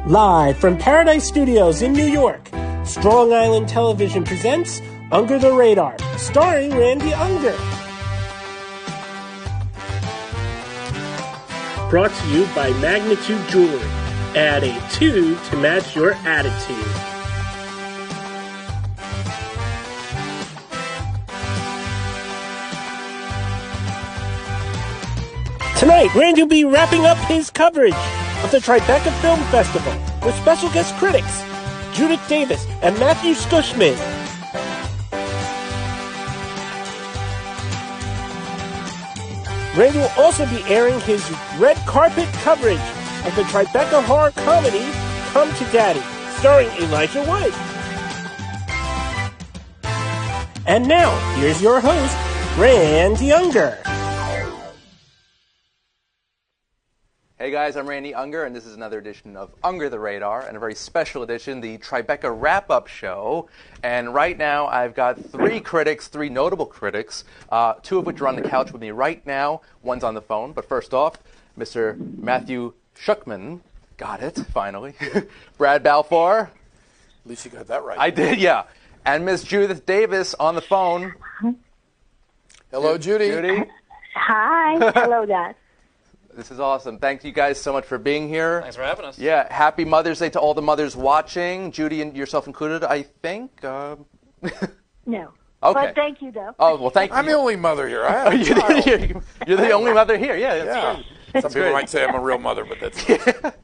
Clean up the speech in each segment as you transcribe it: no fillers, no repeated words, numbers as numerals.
Live from Paradise Studios in New York, Strong Island Television presents Under the Radar, starring Randy Unger. Brought to you by Magnitude Jewelry. Add a 2 to match your attitude. Tonight, Randy will be wrapping up his coverage of the Tribeca Film Festival with special guest critics Judith Davis and Matthew Scushman. Randy will also be airing his red carpet coverage of the Tribeca horror comedy Come to Daddy, starring Elijah Wood. And now, here's your host, Randy Unger. Hey guys, I'm Randy Unger, and this is another edition of Unger the Radar, and a very special edition, the Tribeca Wrap-Up Show. And right now, I've got three notable critics, two of which are on the couch with me right now. One's on the phone, but first off, Mr. Matthew Schuckman. Got it, finally. Brad Balfour. At least you got that right. I did, yeah. And Miss Judith Davis on the phone. Hello, Judy. Judy. Hi. Hello, Dad. This is awesome. Thank you guys so much for being here. Thanks for having us. Yeah, happy Mother's Day to all the mothers watching, Judy and yourself included, I think. No. Okay. But thank you, though. Oh, well, thank you. I'm the only mother here. I have a child. You're the only mother here. Yeah, that's Yeah. great. Some people might say I'm a real mother, but that's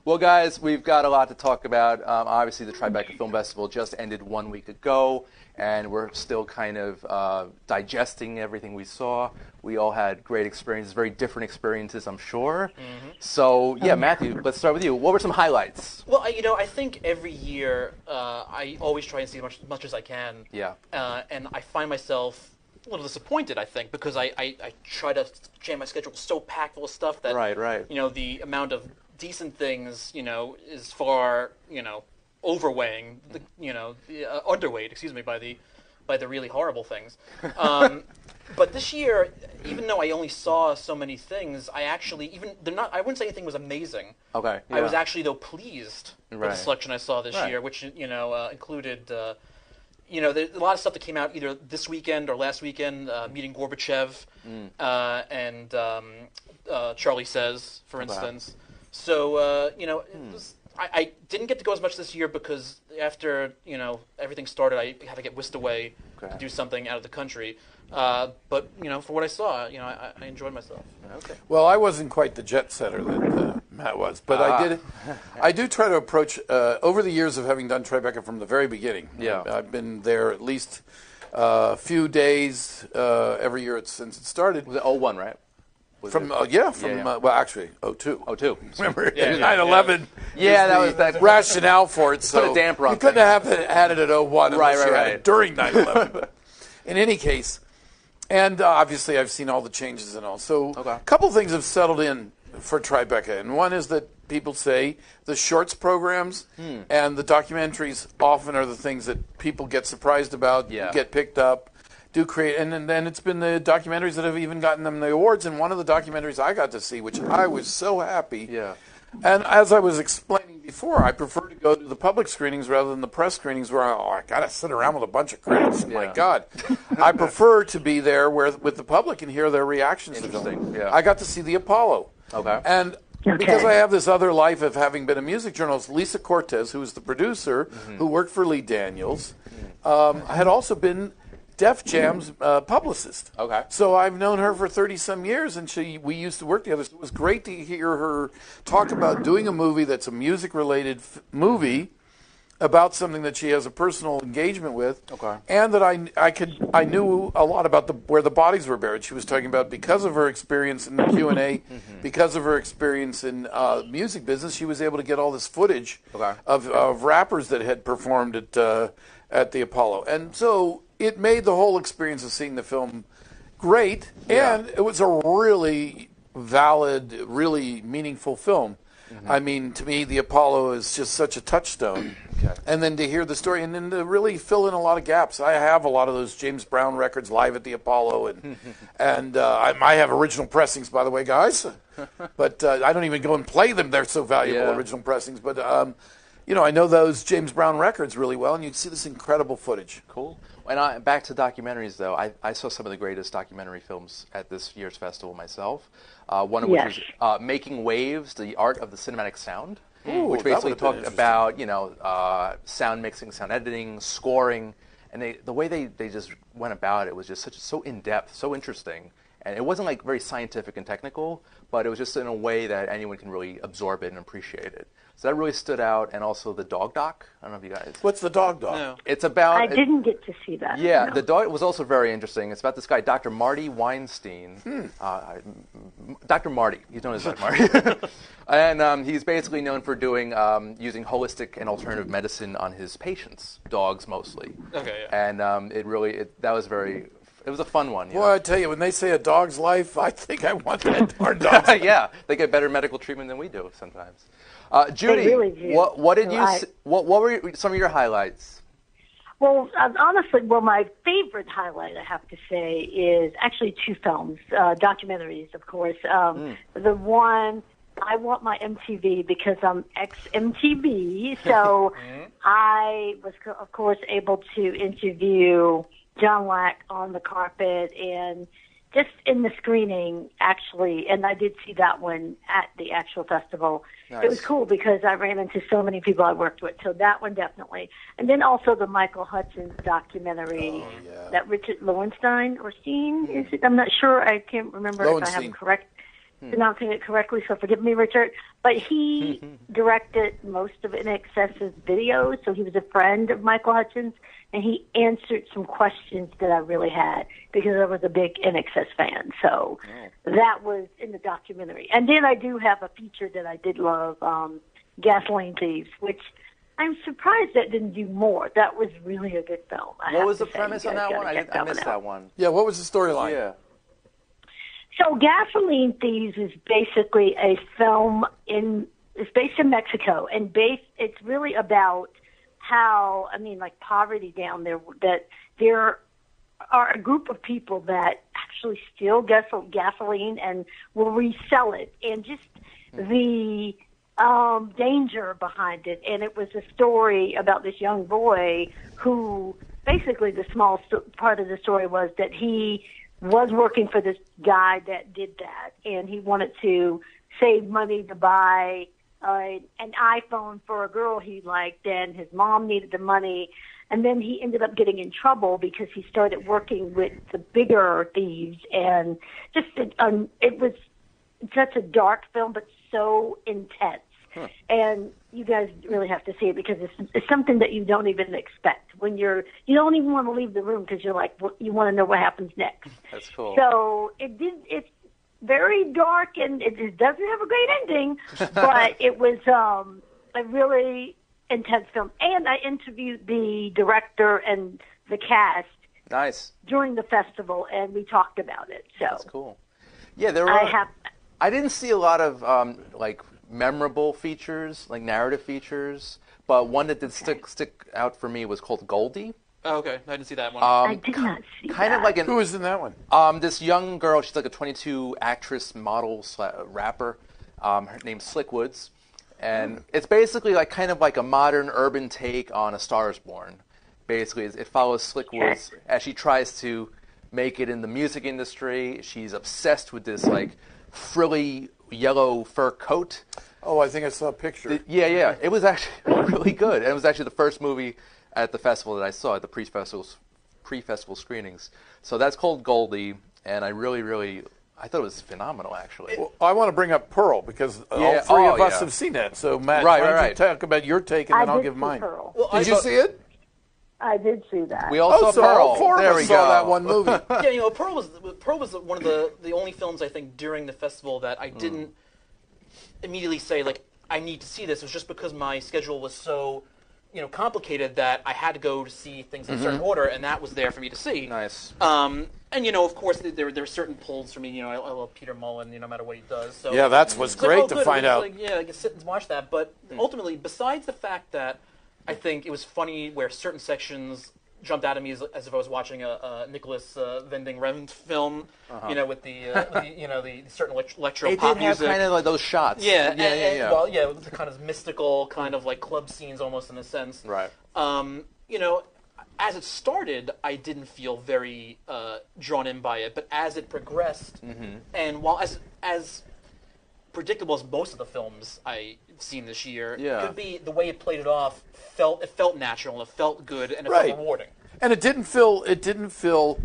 Well, guys, we've got a lot to talk about. Obviously, the Tribeca Film Festival just ended 1 week ago, and we're still kind of digesting everything we saw. We all had great experiences, very different experiences, I'm sure. Mm-hmm. So, yeah, Matthew, let's start with you. What were some highlights? Well, I think every year I always try and see as much as I can. Yeah. And I find myself a little disappointed, I think, because I try to jam my schedule so packed full of stuff that, Right. The amount of decent things, is far, overweighing, underweight, by the really horrible things. But this year, even though I only saw so many things, I actually, I wouldn't say anything was amazing. Okay. Yeah. I was actually, though, pleased with the selection I saw this Right. year, which, included, there's a lot of stuff that came out either this weekend or last weekend, meeting Gorbachev and Charlie Says, for instance. So, I didn't get to go as much this year because after, everything started, I had to get whisked away to do something out of the country. But, for what I saw, I enjoyed myself. Okay. Well, I wasn't quite the jet setter that Matt was, but I do try to approach, over the years of having done Tribeca from the very beginning. Yeah. I've been there at least a few days every year since it started. Was it 01, right? Well, actually, 02. 02. Remember, Yeah, 9/11. Yeah, that was that rationale for it. So put a damper on you couldn't have had it at 01 unless you had Right. it during 9/11. But in any case, and obviously I've seen all the changes and all. So a couple things have settled in for Tribeca, and one is that people say the shorts programs and the documentaries often are the things that people get surprised about, get picked up. Do create, and then it's been the documentaries that have even gotten them the awards. And one of the documentaries I got to see, which I was so happy. Yeah. And as I was explaining before, I prefer to go to the public screenings rather than the press screenings where I got to sit around with a bunch of critics. My God. I prefer to be there with the public and hear their reactions to them. Yeah. I got to see the Apollo. Okay. And because I have this other life of having been a music journalist, Lisa Cortez, who was the producer, who worked for Lee Daniels, had also been Def Jam's publicist. Okay. So I've known her for 30-some years, and we used to work together. So it was great to hear her talk about doing a movie that's a music-related movie about something that she has a personal engagement with. Okay. And that I knew a lot about where the bodies were buried. She was talking about because of her experience in the Q&A, because of her experience in music business, she was able to get all this footage of rappers that had performed at the Apollo. And so it made the whole experience of seeing the film great, and it was a really valid, really meaningful film. I mean, to me, the Apollo is just such a touchstone. Okay. And then to hear the story, and then to really fill in a lot of gaps. I have a lot of those James Brown records live at the Apollo, and I have original pressings, by the way, guys. But I don't even go and play them. They're so valuable, original pressings. But I know those James Brown records really well, and you can see this incredible footage. Cool. And back to documentaries, though, I saw some of the greatest documentary films at this year's festival myself. One of which was Making Waves, the Art of the Cinematic Sound, which basically talked about, sound mixing, sound editing, scoring, and the way they just went about it was just so in-depth, so interesting. And it wasn't like very scientific and technical, but it was just in a way that anyone can really absorb it and appreciate it. So that really stood out, and also the dog doc. I don't know if you guys. What's the dog doc? No. It's about. I didn't get to see that. Yeah, no. the dog was also very interesting. It's about this guy, Dr. Marty Weinstein. Dr. Marty. He's known as Dr. Marty. And he's basically known for doing using holistic and alternative medicine on his patients, dogs mostly. Okay. Yeah. And it was a fun one. Boy, I tell you, when they say a dog's life, I think I want that darn dog. Yeah, they get better medical treatment than we do sometimes. Judy, really do. what did you? What were some of your highlights? Well, honestly, my favorite highlight, I have to say, is actually two films, documentaries, of course. The one, I want my MTV because I'm ex-MTV, so I was, of course, able to interview John Lack on the carpet and just in the screening, actually, and I did see that one at the actual festival. Nice. It was cool because I ran into so many people I worked with, so that one definitely. And then also the Michael Hutchins documentary that Richard Lowenstein or Steen, is it? I'm not sure. I can't remember if I have it pronouncing it correctly, so forgive me, Richard. But he directed most of InXS's videos, so he was a friend of Michael Hutchins, and he answered some questions that I really had because I was a big InXS fan. So that was in the documentary. And then I do have a feature that I did love, Gasoline Thieves, which I'm surprised that didn't do more. That was really a good film. What was the premise on that one? I missed that one. Yeah, what was the storyline? Yeah. So Gasoline Thieves is basically a film it's based in Mexico, and it's really about how, poverty down there, that there are a group of people that actually steal gasoline and will resell it, and just the danger behind it. And it was a story about this young boy who, basically the small part of the story was that he was working for this guy that did that, and he wanted to save money to buy an iPhone for a girl he liked, and his mom needed the money, and then he ended up getting in trouble because he started working with the bigger thieves, and just it was such a dark film, but so intense. And you guys really have to see it because it's something that you don't even expect when you don't even want to leave the room because you're like, you want to know what happens next. That's cool. So it's very dark and it doesn't have a great ending, but it was a really intense film. And I interviewed the director and the cast during the festival, and we talked about it. So that's cool. Yeah, I didn't see a lot of memorable features, like narrative features, but one that did stick out for me was called Goldie. Oh, okay. I didn't see that one. I did not see that. Who was in that one? This young girl, she's like a 22 actress, model, rapper. Her name's Slick Woods. And it's basically kind of like a modern urban take on A Star is Born. Basically, it follows Slick Woods as she tries to make it in the music industry. She's obsessed with this frilly yellow fur coat. Oh, I think I saw a picture. Yeah. It was actually really good. And it was actually the first movie at the festival that I saw at the pre-festival screenings. So that's called Goldie, and I thought it was phenomenal, actually. Well, I want to bring up Pearl because all three of us have seen that. So, Matt, why don't you talk about your take, and then I'll give mine. Pearl. Well, did you see it? I did see that. We all saw Pearl. Four of us saw that one movie. Yeah, Pearl was one of the only films I think during the festival that I didn't immediately say I need to see this. It was just because my schedule was so complicated that I had to go to see things in a certain order, and that was there for me to see. Nice. And of course, there are certain pulls for me. I love Peter Mullen, no matter what he does. So Yeah, that was great to find out. I can sit and watch that. But ultimately, besides the fact that I think it was funny where certain sections jumped out at me as if I was watching a Nicholas Winding Refn film, with the certain electro It pop did have music. kind of like those shots. Yeah. Well, with the kind of mystical, kind of like club scenes almost in a sense. Right. As it started, I didn't feel very drawn in by it, but as it progressed, and while as predictable as most of the films I've seen this year, could be, the way it played it off felt natural, it felt good, and it felt rewarding. And it didn't feel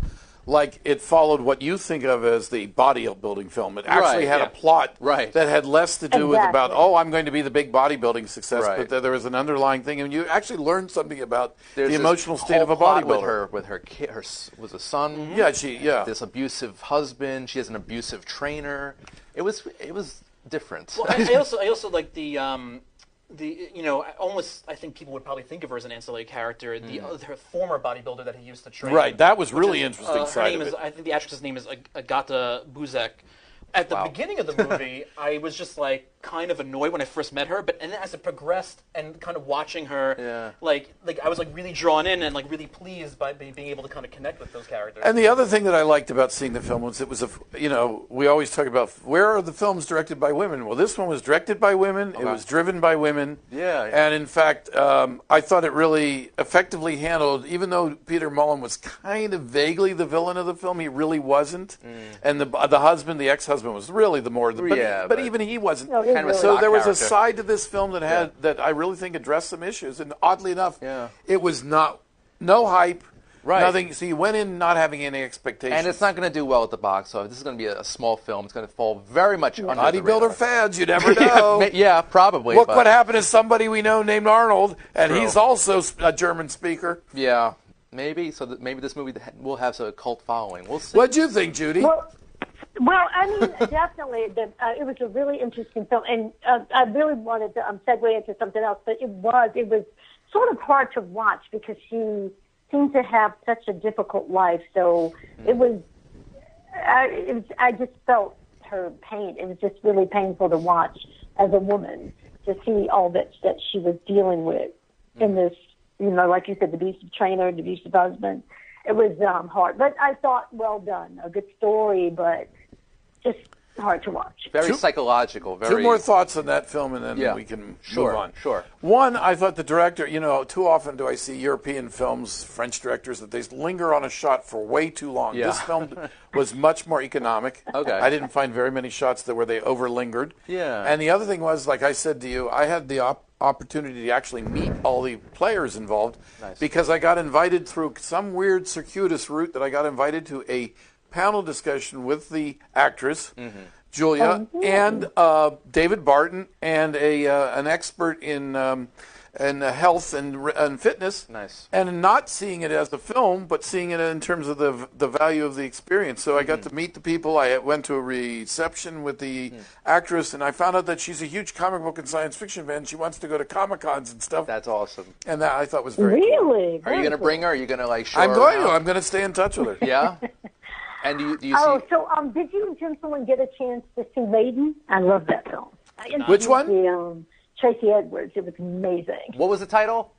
like it followed what you think of as the bodybuilding film. It actually had a plot that had less to do with about, I'm going to be the big bodybuilding success, but there was an underlying thing, and you actually learned something about the emotional state of a bodybuilder. With her kid, was a son. This abusive husband. She has an abusive trainer. It was different. Well, I also like the almost, I think people would probably think of her as an ancillary character. Her former bodybuilder that he used to train. Right, that was really interesting side of it. I think the actress's name is Agata Buzek. At the beginning of the movie, I was just like kind of annoyed when I first met her, and then as it progressed and kind of watching her, like I was like really drawn in and like really pleased by being able to kind of connect with those characters. And the other thing that I liked about seeing the film was we always talk about where are the films directed by women. Well, this one was directed by women. It was driven by women. And in fact, I thought it really effectively handled, even though Peter Mullen was kind of vaguely the villain of the film, he really wasn't. And the husband, the ex-husband, was really but even he wasn't. Kind of a so there was character. a side to this film that had that I really think addressed some issues, and oddly enough, it was no hype, nothing. So you went in not having any expectations, and it's not going to do well at the box office. This is going to be a small film. It's going to fall very much under the bodybuilder radar. Fans. You never know. Probably. Look what happened to somebody we know named Arnold, and he's also a German speaker. Yeah, maybe. So maybe this movie will have a cult following. We'll see. What'd you think, Judy? Well, I mean, definitely, it was a really interesting film, and I really wanted to segue into something else, but it was sort of hard to watch because she seemed to have such a difficult life. So I just felt her pain. It was just really painful to watch as a woman to see all that she was dealing with in this, like you said, the abusive trainer, the abusive husband. It was hard, but I thought well done, a good story, but just hard to watch. Very psychological. Two more thoughts on that film, and then we can move on. Sure. One, I thought the director, too often do I see European films, French directors, that they linger on a shot for way too long. Yeah. This film was much more economic. Okay. I didn't find very many shots where they over-lingered. Yeah. And the other thing was, like I said to you, I had the opportunity to actually meet all the players involved because I got invited through some weird circuitous route that I got invited to a panel discussion with the actress, Julia, and David Barton, and an expert in health and fitness. Nice. And not seeing it as a film, but seeing it in terms of the value of the experience. So I got to meet the people. I went to a reception with the actress, and I found out that she's a huge comic book and science fiction fan. She wants to go to Comic-Cons and stuff. That's awesome. And that I thought was very cool. Really? Are you going to bring her? Are you going to show I'm her going around? to. I'm going to stay in touch with her. Yeah? And do you Oh, see... so did you gentlemen get a chance to see Maiden? I love that film. Which one? Tracy Edwards. It was amazing. What was the title?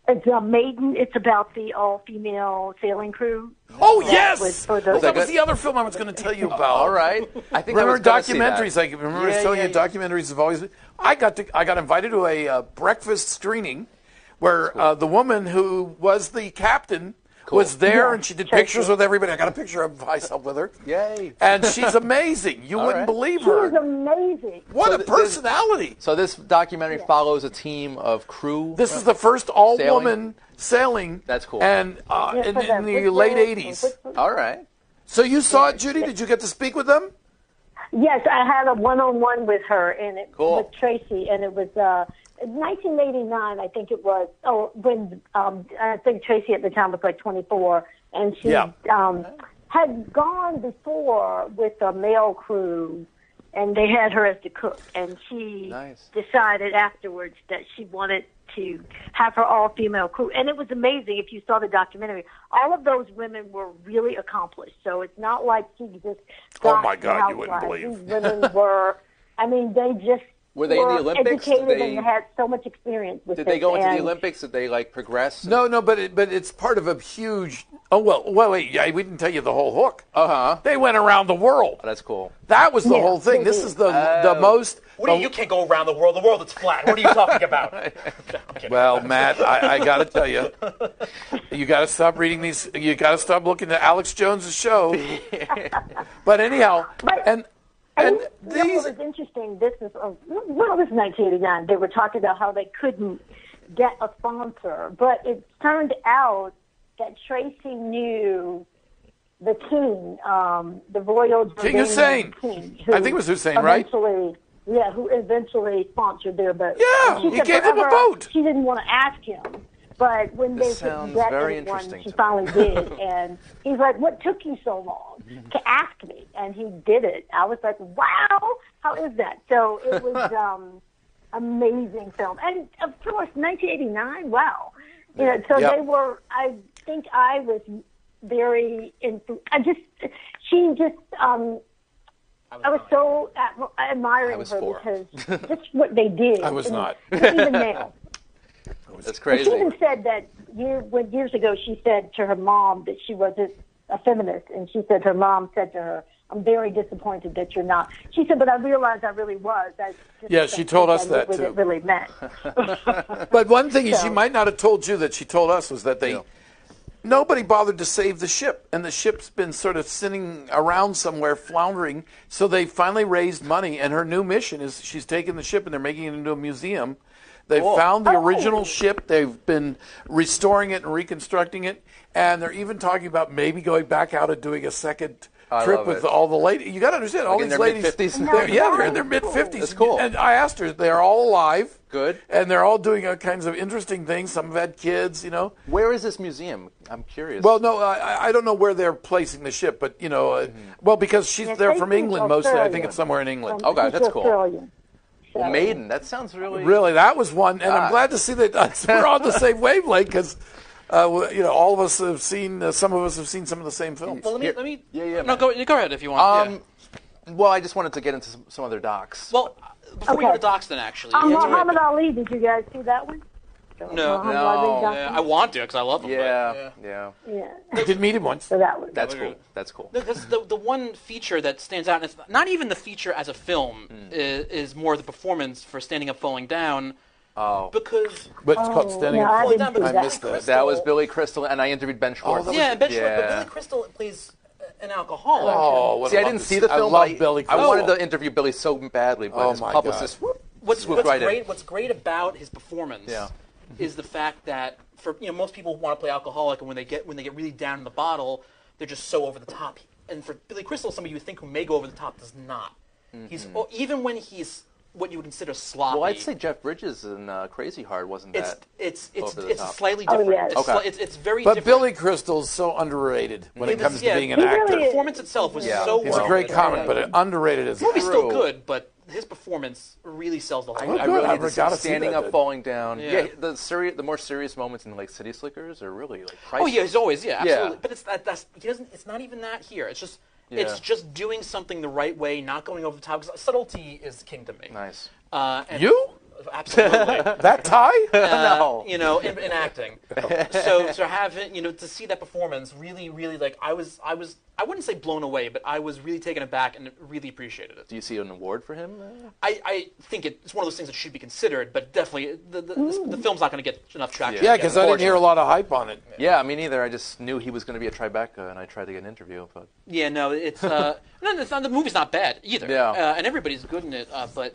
It's Maiden. It's about the all-female sailing crew. Oh, That yes! was for That the, was the other film I was going to tell you about. All right. I think Remember I was gonna see documentaries? that. I remember I was telling you documentaries have always been. I got invited to a breakfast screening where the woman who was the captain was there, and she did pictures with everybody. I got a picture of myself with her. Yay. And she's amazing. You wouldn't believe her. She was amazing. What a personality. So this documentary follows a team of crew? This is the first all-woman sailing. That's cool. And in the late 80s. All right. So you saw it, Judy? Did you get to speak with them? Yes, I had a one-on-one with her, and Cool. with Tracy, and it was 1989, I think it was. Oh, when I think Tracy at the time was like 24, and she had gone before with a male crew, and they had her as the cook, and she decided afterwards that she wanted to have her all-female crew. And it was amazing if you saw the documentary. All of those women were really accomplished. So it's not like she just Oh, my God, you wouldn't believe. These women were, they just were they in the Olympics? educated and had so much experience with Did they go into the Olympics? Did they, progress? No, but it's part of a huge... Oh, well, wait, yeah, we didn't tell you the whole hook. Uh-huh. They went around the world. Oh, that's cool. That was the whole thing. This is the most... You can't go around the world. The world is flat. What are you talking about? Okay. Well, Matt, I got to tell you, you got to stop reading these. You got to stop looking at Alex Jones's show. But anyhow, and these. What was interesting? This is 1989. They were talking about how they couldn't get a sponsor, but it turned out that Tracy knew the king, the royal King Hussein. King, I think it was Hussein, right? Yeah, who eventually sponsored their boat. Yeah, he gave them a boat. She didn't want to ask him, but when they couldn't get anyone, she finally did. And he's like, "What took you so long to ask me?" And he did it. I was like, "Wow, how is that?" So it was amazing film, and of course, 1989. Wow, so they were. I think I was very. I was so admiring her because just what they did. I was not. Even now. That's crazy. She even said that years ago she said to her mom that she wasn't a feminist, and she said her mom said to her, "I'm very disappointed that you're not." She said, "But I realized I really was." She told us that too. What it really meant. But one thing she might not have told you that she told us was that nobody bothered to save the ship, and the ship's been sort of sitting around somewhere floundering. So they finally raised money, and her new mission is she's taken the ship and they're making it into a museum. They've found the original ship. They've been restoring it and reconstructing it, and they're even talking about maybe going back out and doing a second trip with all the ladies. You got to understand, all these ladies. They're in their mid-50s. That's cool. And I asked her, they're all alive. Good. And they're all doing all kinds of interesting things. Some have had kids, Where is this museum? I'm curious. Well, no, I don't know where they're placing the ship, but, well, because they're from England mostly. I think it's somewhere in England. Okay, that's cool. Australian. Well, Maiden, that sounds really... Really, that was one. And I'm glad to see that we're on the same wavelength because, all of us have seen, some of us have seen some of the same films. Well, let me. Yeah. No, go ahead if you want. Well, I just wanted to get into some other docs. Well, before we go to docs, then actually. Muhammad Ali, did you guys see that one? No. I want to because I love him. Yeah. I did meet him once. So that's cool. That's cool. Because the one feature that stands out, and it's not even the feature as a film, is more the performance for Standing Up, Falling Down. Oh. Because... But it's called Standing Up, Falling Down. I missed that. That was Billy Crystal, and I interviewed Ben Schwartz. Ben Schwartz, but Billy Crystal plays an alcoholic. Oh, see, I didn't see the film. I love Billy Crystal. I wanted to interview Billy so badly, but his publicist swooped right in. What's great about his performance is the fact that for most people want to play alcoholic, and when they get really down in the bottle, they're just so over the top. And for Billy Crystal, somebody you think who may go over the top does not. He's even when he's what you would consider sloppy. Well, I'd say Jeff Bridges in Crazy Heart wasn't that. It's slightly different. It's very but different. Billy Crystal's so underrated when it comes to being an actor. The performance itself was so He's a great comic, but underrated as the movie's still good, but his performance really sells the whole. I really need to see gotta Standing see Up, that. Falling Down. Yeah. The more serious moments in like City Slickers are really like priceless. Oh yeah, he's always absolutely. Yeah. But it's not even that here. It's just it's just doing something the right way, not going over the top. Because subtlety is king to me. Nice. And You? Absolutely. That tie? No. In acting. So having, to see that performance really, really, like, I wouldn't say blown away, but I was really taken aback and really appreciated it. Do you see an award for him? I think it's one of those things that should be considered, but definitely the film's not going to get enough traction. Yeah, because I didn't hear a lot of hype on it. Yeah, me neither. I just knew he was going to be at Tribeca, and I tried to get an interview. But yeah, no, it's the movie's not bad either. Yeah. And everybody's good in it, but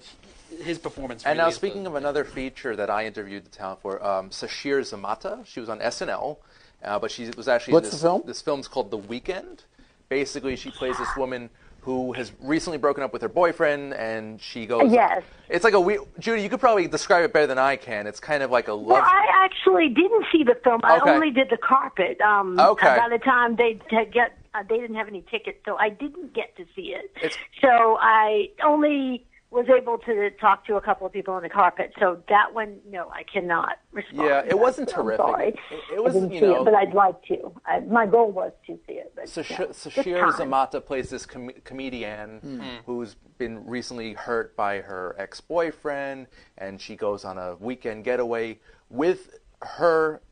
his performance. And really now, speaking of another feature that I interviewed the talent for, Sashir Zamata. She was on SNL, but she was actually What's the film? This film's called The Weekend. Basically, she plays this woman who has recently broken up with her boyfriend, and she goes. Yes. It's like Judy, you could probably describe it better than I can. It's kind of like a love. Well, I actually didn't see the film. I Okay. only did the carpet. Okay. By the time they didn't have any tickets, so I didn't get to see it. It's- So I only was able to talk to a couple of people on the carpet. So that one, no, I cannot respond. Yeah, it wasn't I'm terrific. sorry. It was, I didn't see it, but I'd like to. My goal was to see it. But, Sashir Zamata plays this comedian who's been recently hurt by her ex-boyfriend, and she goes on a weekend getaway with her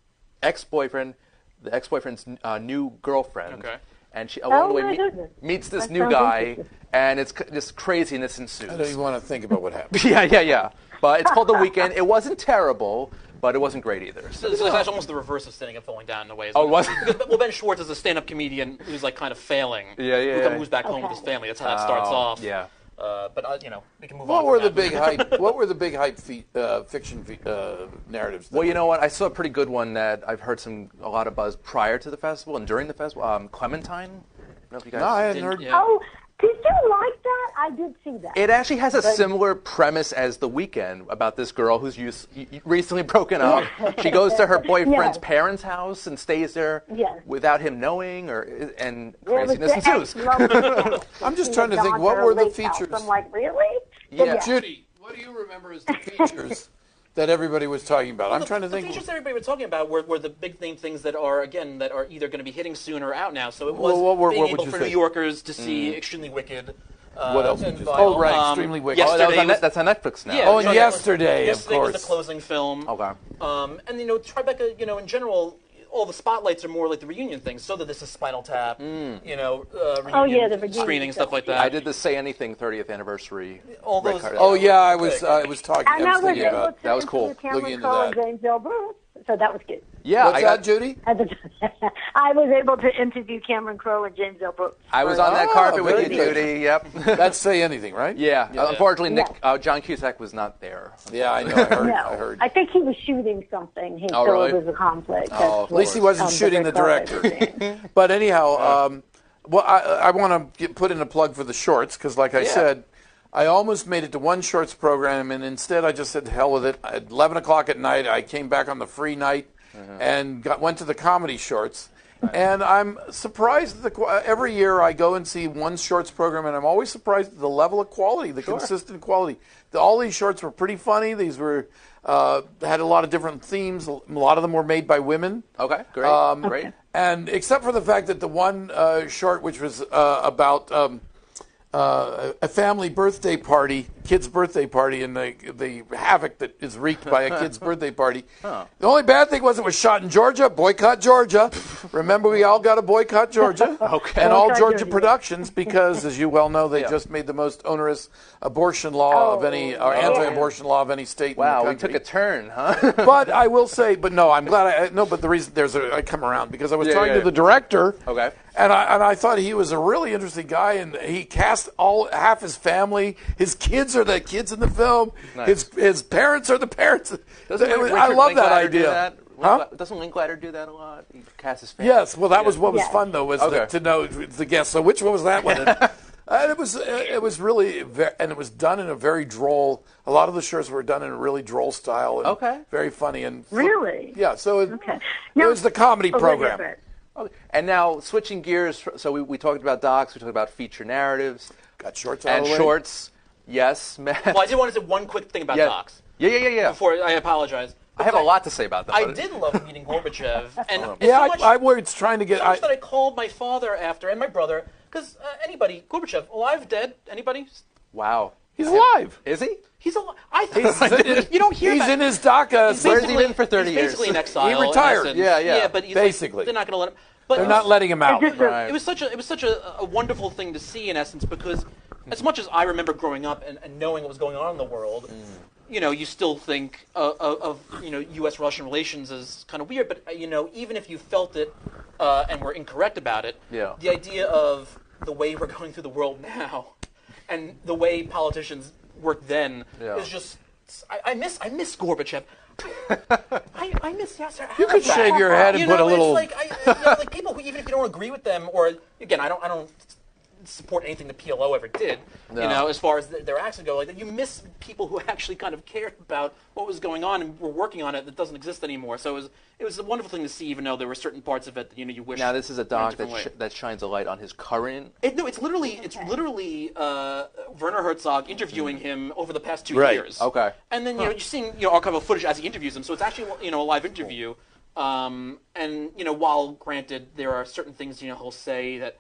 ex-boyfriend, the ex-boyfriend's new girlfriend. Okay. And she along the way goodness. meets this That new sounds guy, interesting. and it's just craziness ensues. I don't even want to think about what happened. Yeah. But it's called The Weekend. It wasn't terrible, but it wasn't great either. So that's almost the reverse of standing up, falling down in a way. Oh, was it? Because, well, Ben Schwartz is a stand-up comedian who's like kind of failing. Yeah. Who moves back home with his family. That's how that starts off. Yeah. But we can move on. What from were the that. big hype? What were the big hype fiction narratives? Well, you know what? I saw a pretty good one that I've heard a lot of buzz prior to the festival and during the festival. Clementine. I don't know if you guys. No, I hadn't heard. Yeah. Oh, did you like that? I did see that. It actually has a similar premise as The Weekend about this girl who's recently broken up. She goes to her boyfriend's Yes. parents' house and stays there Yes. without him knowing, and It was craziness the ensues. ex-lovely I'm just in trying to the think, Don what were the Lake House. features? I'm like, really? Yeah. Judy, what do you remember as the features that everybody was talking about? I'm trying to The think. features everybody was talking about were the big name things that are either going to be hitting soon or out now. So it was Well, being what would able you for say? New Yorkers to see Extremely Wicked. What else and did you say? Vile. Oh, right, Extremely Wicked. Oh, Yesterday that's on Netflix now. Yeah, Oh, and Yesterday Yesterday, of was course. the closing film. Okay. And Tribeca, in general, all the spotlights are more like the reunion things. So that this is Spinal Tap, reunion Oh, yeah, the reunion screening stuff like that. I did the Say Anything 30th anniversary. All red those- carpet. Oh yeah, I was talking. And I I was was thinking able about. to that was cool. interview Cameron Looking into Crowe and that. James L. Bruce, so that was good. Yeah, What's that, Judy? I was able to interview Cameron Crowe and James L. Brooks. I was on that Oh, carpet with very you, good. Judy. Yep. That's Say Anything, right? Yeah. Unfortunately, Yeah. John Cusack was not there. Yeah, I know. I heard. No, I heard. I think he was shooting something. Oh, so really? it was a conflict. Oh, That's at least he what, wasn't shooting the red director. carpet was saying. But anyhow, well, I want to put in a plug for the shorts because, like I said, I almost made it to one shorts program, and instead I just said, "To hell with it." At 11 o'clock at night, I came back on the free night and went to the comedy shorts. And I'm surprised every year I go and see one shorts program, and I'm always surprised at the level of quality, the consistent quality. All these shorts were pretty funny. These were had a lot of different themes. A lot of them were made by women. Okay, great. Great. And except for the fact that the one short, which was about a family birthday party, kid's birthday party, and the havoc that is wreaked by a kid's birthday party. The only bad thing was it was shot in Georgia. Boycott Georgia. Remember, we all got to boycott Georgia. Okay. And all Boycott Georgia Georgia. Productions, because, as you well know, they just made the most onerous abortion law of any, or anti-abortion law of any state Wow, in the we country. took a turn, huh? But I will say, but no, I'm glad. But the reason I come around because I was talking to yeah. the director. Okay. And I thought he was a really interesting guy, and he cast half his family. His kids are the kids in the film. Nice. His parents are the parents. Doesn't I Richard love that Linklater do idea. that? Huh? Doesn't Linklater do that a lot? He casts his family. Yes. Well, that was what was Yeah. fun though, was Okay. to know the guess. So which one was that one? And it was really, and it was done in a very droll. A lot of the shorts were done in a really droll style. And Okay. Very funny and Really? Yeah. So it Now, was the comedy program. Elizabeth, Okay. And now switching gears, so we talked about docs, we talked about feature narratives, Got shorts out and of the way. shorts. Yes, Matt. Well, I did want to say one quick thing about yeah. docs. Yeah. Before I apologize. I have a lot to say about that. I did love meeting Gorbachev, and it's Yeah, so much, I was trying to get. so much that I called my father after and my brother because anybody Gorbachev alive, dead, anybody? Wow. He's alive. Is he? He's alive. I think you don't hear He's that. in his DACA. He's Where's he basically- been for 30 he's years? basically in exile. He retired. in essence. Yeah, yeah. But he's Basically. they're not going to let him. But They're not letting him out. Is this a- Right. It was such a wonderful thing to see in essence because as much as I remember growing up and knowing what was going on in the world, you still think of U.S.-Russian relations as kind of weird. But even if you felt it and were incorrect about it, Yeah. the idea of the way we're going through the world now and the way politicians worked then is just. I miss Gorbachev. I miss Yasser Arafat. You could shave your head and put a little. It's like, like people who, even if you don't agree with them, or again, I don't support anything the PLO ever did. No. You know, as far as their acts go, like you miss people who actually kind of cared about what was going on and were working on it that doesn't exist anymore. So it was a wonderful thing to see, even though there were certain parts of it that you wish. Now this is a doc went a different way. that shines a light on his current. No, it's literally Werner Herzog interviewing him over the past 2 Right. years. Okay. And then you're seeing archival footage as he interviews him, so it's actually a live interview. And while granted there are certain things he'll say that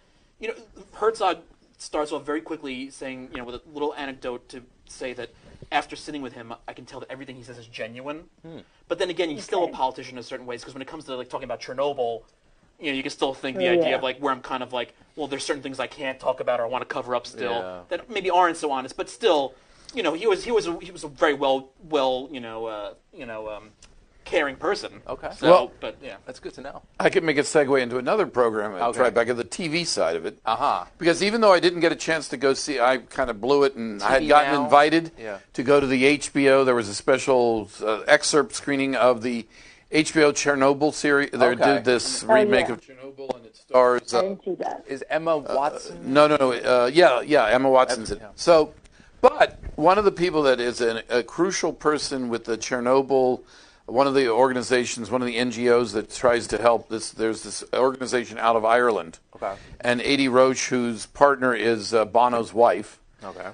Herzog starts off very quickly saying with a little anecdote to say that after sitting with him I can tell that everything he says is genuine. But then again he's still a politician in certain ways, because when it comes to talking about Chernobyl, you can still think the idea of where I'm kind of well, there's certain things I can't talk about or I want to cover up still that maybe aren't so honest, but still, he was a very caring person. Okay. So, Well, That's good to know. I could make a segue into another program at Tribeca, the TV side of it. Because even though I didn't get a chance to go see, I kind of blew it, and I had gotten invited to go to the HBO. There was a special excerpt screening of the HBO Chernobyl series. They did this remake of Chernobyl, and it stars. I didn't see that. Is Emma Watson? No. Emma Watson's in it. So, but one of the people that is a crucial person with the Chernobyl. One of the organizations, one of the NGOs that tries to help there's this organization out of Ireland. Okay. And Adie Roche, whose partner is Bono's wife. Okay.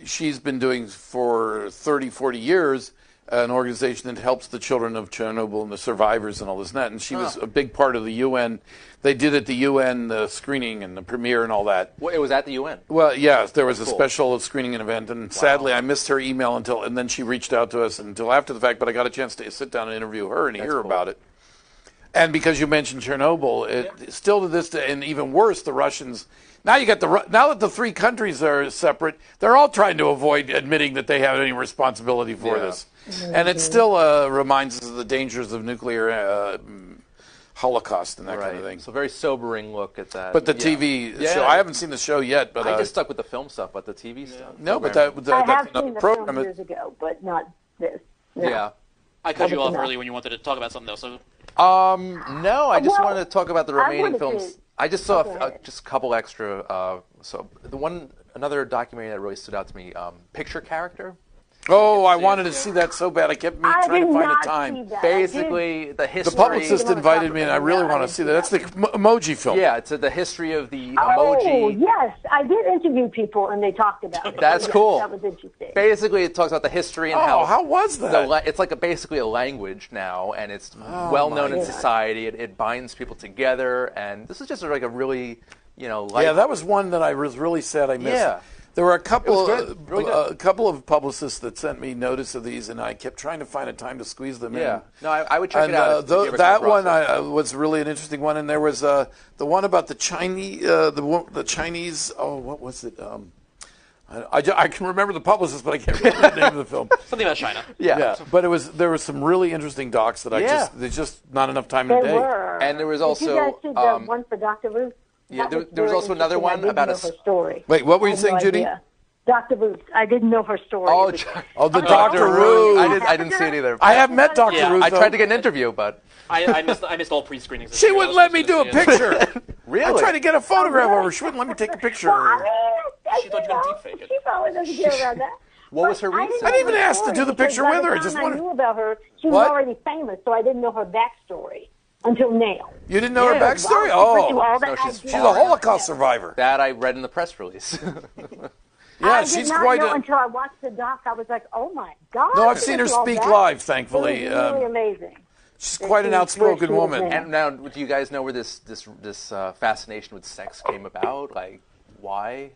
She's been doing for 30, 40 years an organization that helps the children of Chernobyl and the survivors and all this and that. And she was a big part of the UN. They did at the UN the screening and the premiere and all that. Well, it was at the UN. Well, yes, there was a special screening and event, and sadly I missed her email and then she reached out to us until after the fact, but I got a chance to sit down and interview her and hear about it. And because you mentioned Chernobyl, still to this day, and even worse, the Russians. Now that the three countries are separate, they're all trying to avoid admitting that they have any responsibility for this. And it still reminds us of the dangers of nuclear Holocaust and that kind of thing. So very sobering look at that. But the TV show, I haven't seen the show yet. But I just stuck with the film stuff, but the TV stuff. No, but I that's have another seen the program. film years ago, but not this. No. Yeah. I cut you off early when you wanted to talk about something, though. So No, I just wanted to talk about the remaining films. I just saw just a couple extra. So another documentary that really stood out to me, Picture Character. Oh, I wanted to see that so bad. I kept trying to find a time. Basically, the history. The publicist invited me, and I really want to see that. That's the emoji film. Yeah, it's the history of the emoji. Oh, yes. I did interview people, and they talked about it. That's cool. That was interesting. Basically, it talks about the history and how was that? It's like basically a language now, and it's well known in society. It binds people together, and this is just like a really, that was one that I was really sad I missed. Yeah. There were a couple of publicists that sent me notice of these, and I kept trying to find a time to squeeze them in. Yeah, no, I would check it out. That one was really an interesting one, and there was the one about the Chinese, the Chinese. Oh, what was it? I can remember the publicist, but I can't remember the name of the film. something about China. Yeah, but there were some really interesting docs that there's just not enough time in the day. Were. And there was also Did you guys see the one for Dr. Ruth? Yeah, there was also another one about her story. Wait, what were you saying, Judy? Dr. Ruth. I didn't know her story. The Dr. Ruth. I didn't see it either. I have met Dr. Ruth. I tried to get an interview, but I missed all pre-screenings. She wouldn't let me do a picture. Really? I tried to get a photograph of her. She wouldn't let me take a picture. She thought you were going to deepfake it. She probably doesn't care about that. What was her reason? I didn't even ask to do the picture with her. I knew about her. She was already famous, so I didn't know her backstory until now. You didn't know her backstory? She's a Holocaust survivor. That I read in the press release. Yeah, she's quite. Until I watched the doc, I was like, "Oh my God!" No, I've seen her speak live. Thankfully, it was really amazing. She's quite an outspoken woman. And now, do you guys know where this fascination with sex came about? Like, why?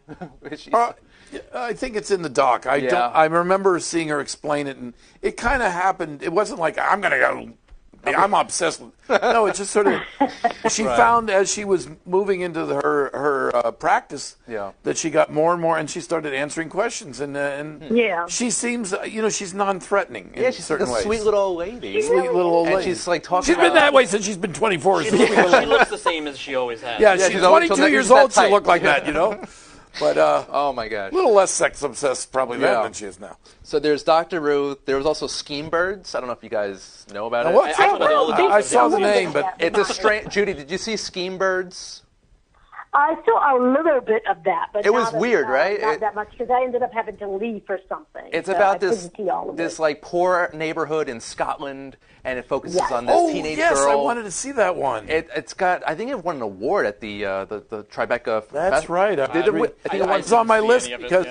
I think it's in the doc. I remember seeing her explain it, and it kind of happened. It wasn't like I'm going to go. I'm obsessed with. No, it's just sort of. She found as she was moving into her practice that she got more and more, and she started answering questions, and she seems she's non-threatening. Yeah, she's certain a ways. Sweet little old lady. Sweet little old lady. And she's like talking. She's been that way since she's been 24. She looks the same as she always has. Yeah, she's 22 years old. She looked like that, But oh my gosh, a little less sex obsessed probably than she is now. So there's Dr. Ruth. There was also Scheme Birds. I don't know if you guys know about it. I saw the name, but it's a strange. Judy, did you see Scheme Birds? I saw a little bit of that, but it was weird, right? Not that much, because I ended up having to leave for something. It's so about I this couldn't see all of it. like poor neighborhood in Scotland, and it focuses on this teenage yes, girl. I wanted to see that one. It's got, I think it won an award at the Tribeca. That's right. I think it was on my list because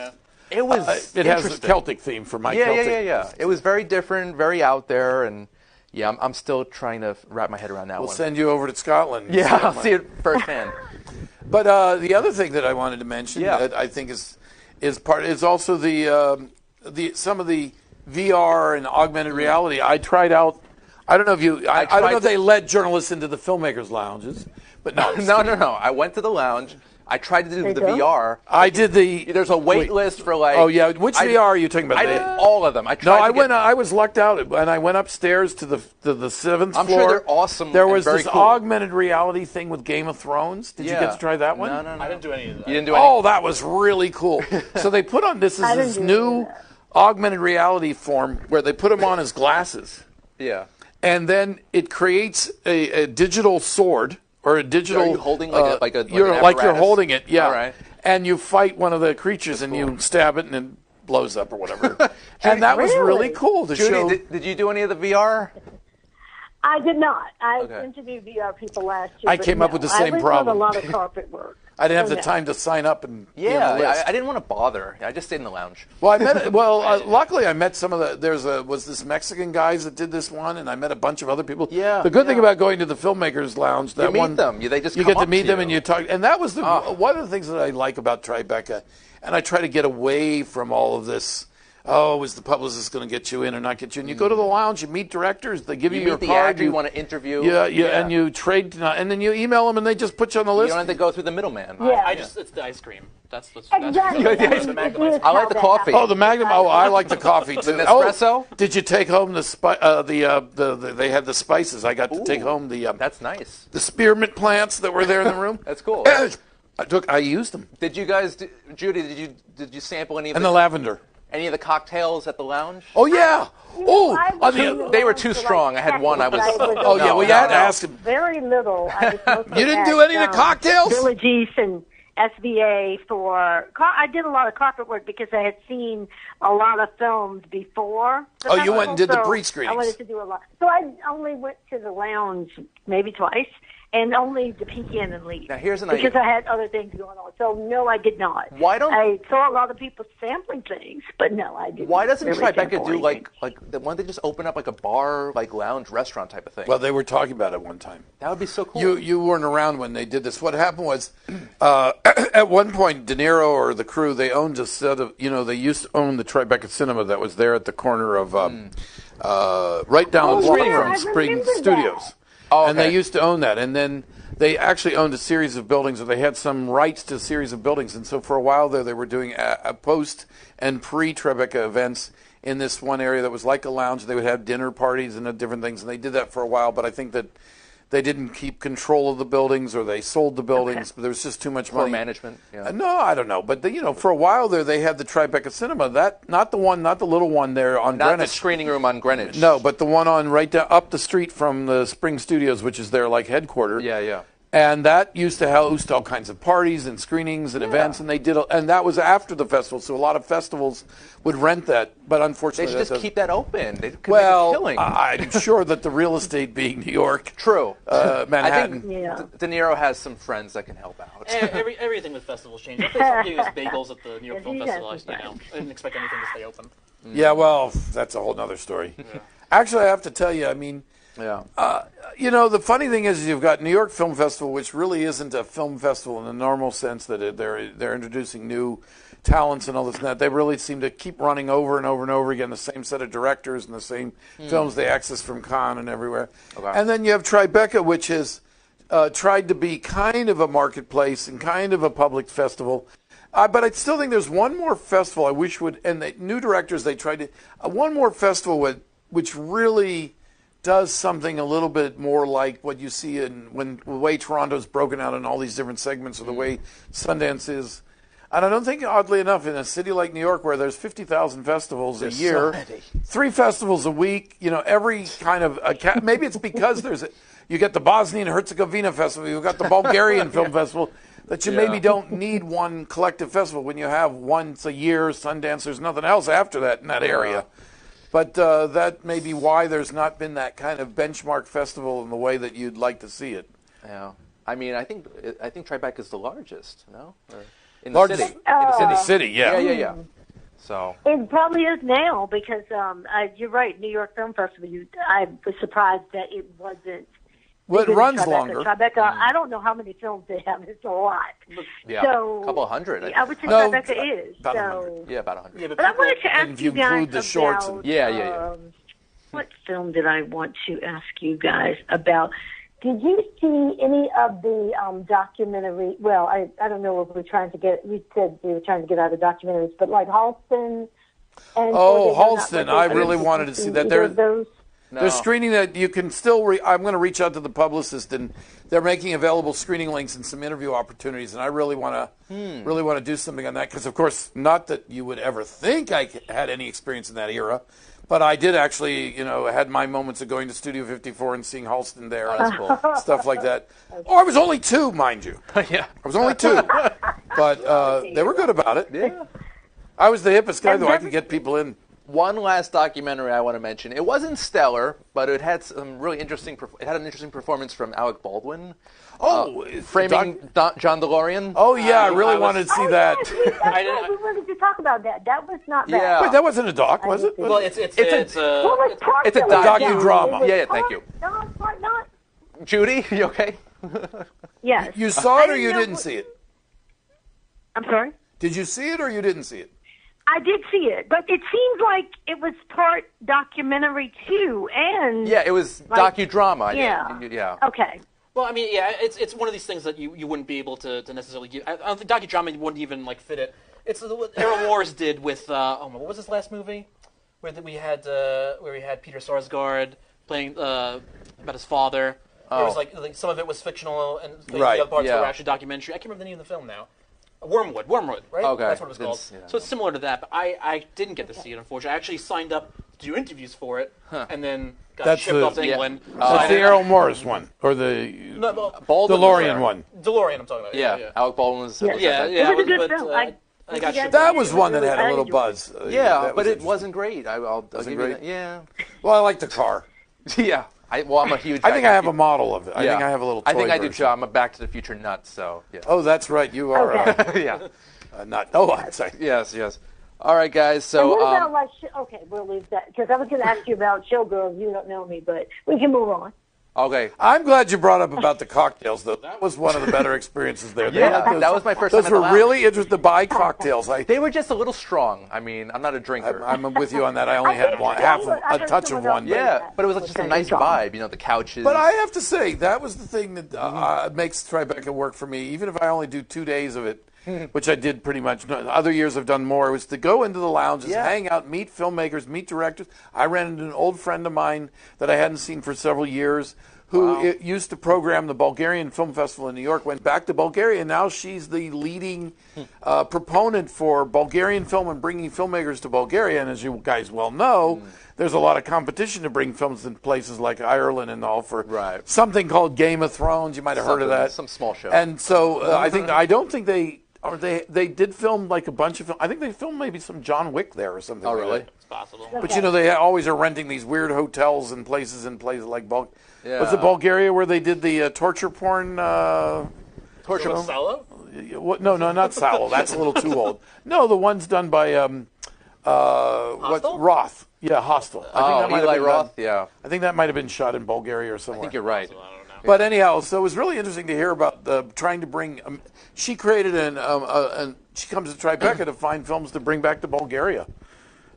it was. It has a Celtic theme for my yeah, Celtic. yeah. It was very different, very out there, and yeah, I'm still trying to wrap my head around that one. We'll send you over to Scotland. Yeah, I'll see it firsthand. But the other thing that I wanted to mention that I think is also the some of the VR and augmented reality. I tried out. I don't know if you. I don't know if they let journalists into the filmmakers' lounges, but no. No. I went to the lounge. I tried to do the VR. I did the. There's a wait list for like. Oh yeah, which VR are you talking about? I did all of them. I tried. I was lucked out, and I went upstairs to the seventh floor. I'm sure they're awesome. There was and very this cool. augmented reality thing with Game of Thrones. Did you get to try that one? No. I didn't do any of that. You didn't do any. Oh, that was really cool. So they put on this new augmented reality form where they put them on as glasses. Yeah. And then it creates a digital sword. Or a digital. Are you holding like a you're holding it, yeah. All right. And you fight one of the creatures, and you stab it, and it blows up or whatever. And that was really cool to show. Judy, did you do any of the VR? I did not. I interviewed VR people last year. I came up with the same problem. I was doing a lot of carpet work. I didn't have the time to sign up and be on the list. I didn't want to bother. I just stayed in the lounge. Well, luckily I met some of the. Was this Mexican guys that did this one, and I met a bunch of other people. Yeah. The good thing about going to the filmmakers' lounge, that you meet them. They just you come get to up meet to them you. and you talk. And that was one of the things that I like about Tribeca, and I try to get away from all of this. Oh, is the publicist going to get you in or not get you in? You go to the lounge, you meet directors, they give you your meet the card. actor you want to interview. Yeah, and you trade, and then you email them, and they just put you on the list. You don't have to go through the middleman. Yeah. It's the ice cream. That's Exactly. the Magnum ice cream. I like the coffee. Oh, the Magnum. Oh, I like the coffee too. The Nespresso? Oh, did you take home they had the spices? I got to take home That's nice. the spearmint plants that were there in the room. That's cool. I used them. Did you guys, Judy? Did you sample any of And the lavender. any of the cocktails at the lounge? Oh yeah. They were too strong. I had one. I was. Oh yeah. Well, you had to ask him. Very little. I was mostly You didn't at, do any of the cocktails? Village East and SVA for. I did a lot of carpet work because I had seen a lot of films before. Oh, you went and did the so pre-screenings. I wanted to do a lot. So I only went to the lounge maybe twice. And only to peek in and leave. Now here's an because idea. I had other things going on. So no, I did not. Why don't I saw a lot of people sampling things, but no, I didn't. Why doesn't really Tribeca sample do anything. why don't they just open up like a bar, like lounge, restaurant type of thing? Well, they were talking about it one time. That would be so cool. You weren't around when they did this. What happened was, at one point, De Niro or the crew, they owned a set of, they used to own the Tribeca Cinema that was there at the corner of, right down the block from Spring Studios. Oh, okay. And they used to own that. And then they actually owned a series of buildings, or they had some rights to a series of buildings. And so for a while there, they were doing a post and pre-Tribeca events in this one area that was like a lounge. They would have dinner parties and different things, and they did that for a while. But I think that they didn't keep control of the buildings, or they sold the buildings. But there was just too much Poor money. management. Yeah. No, I don't know. But for a while there, they had the Tribeca Cinema. Not the little one there on Not Greenwich. the screening room on Greenwich. No, but the one on right down up the street from the Spring Studios, which is their headquarters. Yeah. And that used to host all kinds of parties and screenings and events, and and that was after the festival. So a lot of festivals would rent that, but They unfortunately, should just keep that open. They could make a well, killing. I'm sure that the real estate being New York, True. Manhattan. I think Yeah. De Niro has some friends that can help out. Everything with festivals changed. If they started doing those bagels at the New York Yes, Film he Festival, has. I didn't expect anything to stay open. Yeah, well, that's a whole other story. Actually, I have to tell you, I mean, Yeah. the funny thing is you've got New York Film Festival, which really isn't a film festival in the normal sense that they're introducing new talents and all this and that. They really seem to keep running over and over and over again the same set of directors and the same films they access from Cannes and everywhere. Okay. And then you have Tribeca, which has tried to be kind of a marketplace and kind of a public festival. But I still think there's one more festival I wish would, and new directors, they tried to, one more festival which really does something a little bit more like what you see when the way Toronto's broken out in all these different segments, or the way Sundance is. And I don't think, oddly enough, in a city like New York where there's 50,000 festivals a year, 3 festivals a week, every kind of maybe it's because you get the Bosnian Herzegovina Festival, you've got the Bulgarian Film Festival. that you maybe don't need one collective festival when you have once a year Sundance. There's nothing else after that in that area. But that may be why there's not been that kind of benchmark festival in the way that you'd like to see it. Yeah. I mean, I think Tribeca is the largest, no? Or in the city. In the city, yeah. Yeah. So it probably is now because you're right. New York Film Festival. I was surprised that it wasn't. Well, it runs longer. Tribeca, I don't know how many films they have. It's a lot. Yeah, so, a couple of hundred. I would say Tribeca is. About so. 100. Yeah, about 100. Yeah, but I wanted to ask if you you guys include the shorts about, yeah. What film did I want to ask you guys about? Did you see any of the documentary? Well, I don't know if we're trying to get. You said we were trying to get out of documentaries, but like Halston. And Halston! I really wanted to see that. Those. There's screening that you can still. I'm going to reach out to the publicist, and they're making available screening links and some interview opportunities. And I really want to do something on that because, of course, not that you would ever think I had any experience in that era, but I did actually, had my moments of going to Studio 54 and seeing Halston there, that's cool. Stuff like that. Oh, I was only 2, mind you. Yeah, I was only 2, but they were good about it. Yeah. I was the hippest guy, though. I could get people in. One last documentary I want to mention. It wasn't stellar, but it had some really interesting. It had an interesting performance from Alec Baldwin. Framing John DeLorean. Oh yeah, I really wanted to see that. Yes, we wanted to talk about that. That was not bad. Yeah. Wait, that wasn't a doc, was it? Well, it's a docudrama. Yeah, thank you. No, part not. Judy, you okay? Yes. You saw it or you didn't see it? I'm sorry? Did you see it or you didn't see it? I did see it, but it seemed like it was part documentary too, and Yeah, it was docudrama. Yeah. Yeah. Okay. Well, I mean, yeah, it's one of these things that you wouldn't be able to necessarily give. I don't think docudrama wouldn't even fit it. It's what Errol Morris did with what was his last movie, where we had Peter Sarsgaard playing about his father. It was like some of it was fictional and the other parts were actually documentary. I can't remember the name of the film now. Wormwood, right? Okay. That's what it was called. So it's similar to that, but I didn't get to see it, unfortunately. I actually signed up to do interviews for it, and then got shipped off to England. That's the Errol Morris one, or the DeLorean one. DeLorean, I'm talking about. Yeah. Alec Baldwin was. It was a good film. I got shipped That off. was one that had a little buzz. But it wasn't great. I'll give you that. Yeah. Well, I like the car. Yeah. I'm a huge. I think I have a model of it. I think I have a little toy I think I do version. too. I'm a Back to the Future nut, so yeah. Oh, that's right. You are. Yeah. Not. Oh, I'm sorry. Yes. All right, guys. So. And what about okay, we'll leave that because I was going to ask you about Showgirls. You don't know me, but we can move on. Okay. I'm glad you brought up about the cocktails, though. That was one of the better experiences there. That was my first time. Those were really interesting to buy cocktails. They were just a little strong. I mean, I'm not a drinker. I'm with you on that. I only had a touch of one. Yeah, but it was just a nice vibe. The couches. But I have to say, that was the thing that makes Tribeca work for me. Even if I only do 2 days of it, which I did pretty much. Other years I've done more. It was to go into the lounges, hang out, meet filmmakers, meet directors. I ran into an old friend of mine that I hadn't seen for several years who used to program the Bulgarian Film Festival in New York, went back to Bulgaria, and now she's the leading proponent for Bulgarian film and bringing filmmakers to Bulgaria. And as you guys well know, there's a lot of competition to bring films in places like Ireland and all for something called Game of Thrones. You might have heard of that. Some small show. And so I don't think they did film like a bunch of film. I think they filmed maybe some John Wick there or something. Oh, really? It's possible. But they always are renting these weird hotels and places like was it Bulgaria where they did the torture porn? Torture Salo? No, not Salo. That's a little too old. No, the one's done by Roth. Yeah, Hostel. I think that Eli Roth. Yeah. I think that might have been shot in Bulgaria or somewhere. I think you're right. I don't know. But anyhow, so it was really interesting to hear about trying to bring. She created she comes to Tribeca to find films to bring back to Bulgaria.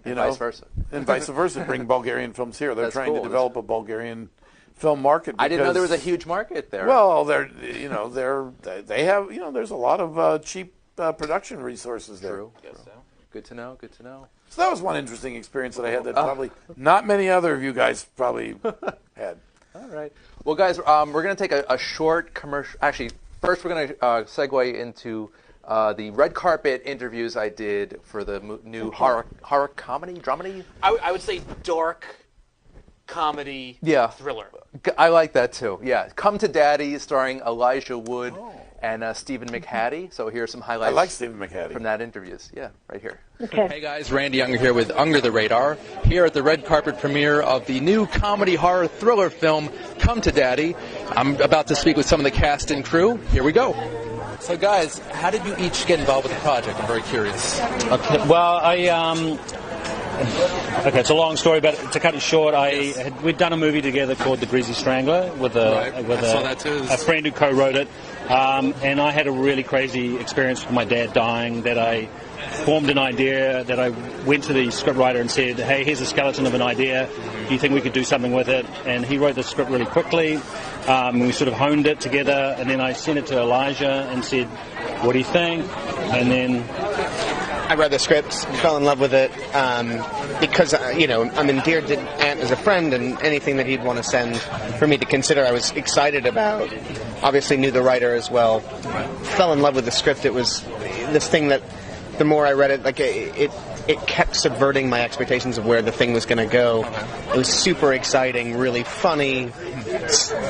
Vice versa. And vice versa, bring Bulgarian films here. They're trying to develop a Bulgarian film market. I didn't know there was a huge market there. Well, they have there's a lot of cheap production resources there. True. Guess so. Good to know. So that was one interesting experience that I had that probably not many other of you guys probably had. All right. Well, guys, we're going to take a short commercial. Actually, first we're going to segue into the red carpet interviews I did for the new horror comedy, dramedy. I would say dark comedy thriller. I like that too. Yeah, Come to Daddy, starring Elijah Wood and Stephen McHattie. So here are some highlights. I like Stephen McHattie. From that interviews. Yeah, right here. Okay. Hey guys, Randy Unger here with Unger the Radar, here at the red carpet premiere of the new comedy horror thriller film, Come to Daddy. I'm about to speak with some of the cast and crew. Here we go. So guys, how did you each get involved with the project? I'm very curious. Okay, well, okay, it's a long story, but to cut it short, we'd done a movie together called The Greasy Strangler with a friend who co-wrote it, and I had a really crazy experience with my dad dying that I formed an idea that I went to the scriptwriter and said, hey, here's a skeleton of an idea. Do you think we could do something with it? And he wrote the script really quickly. We sort of honed it together, and then I sent it to Elijah and said, what do you think? And then I read the script, fell in love with it, because, I'm endeared to Ant as a friend, and anything that he'd want to send for me to consider, I was excited about. Obviously knew the writer as well. Fell in love with the script. It was this thing that the more I read it, like it kept subverting my expectations of where the thing was going to go. It was super exciting, really funny,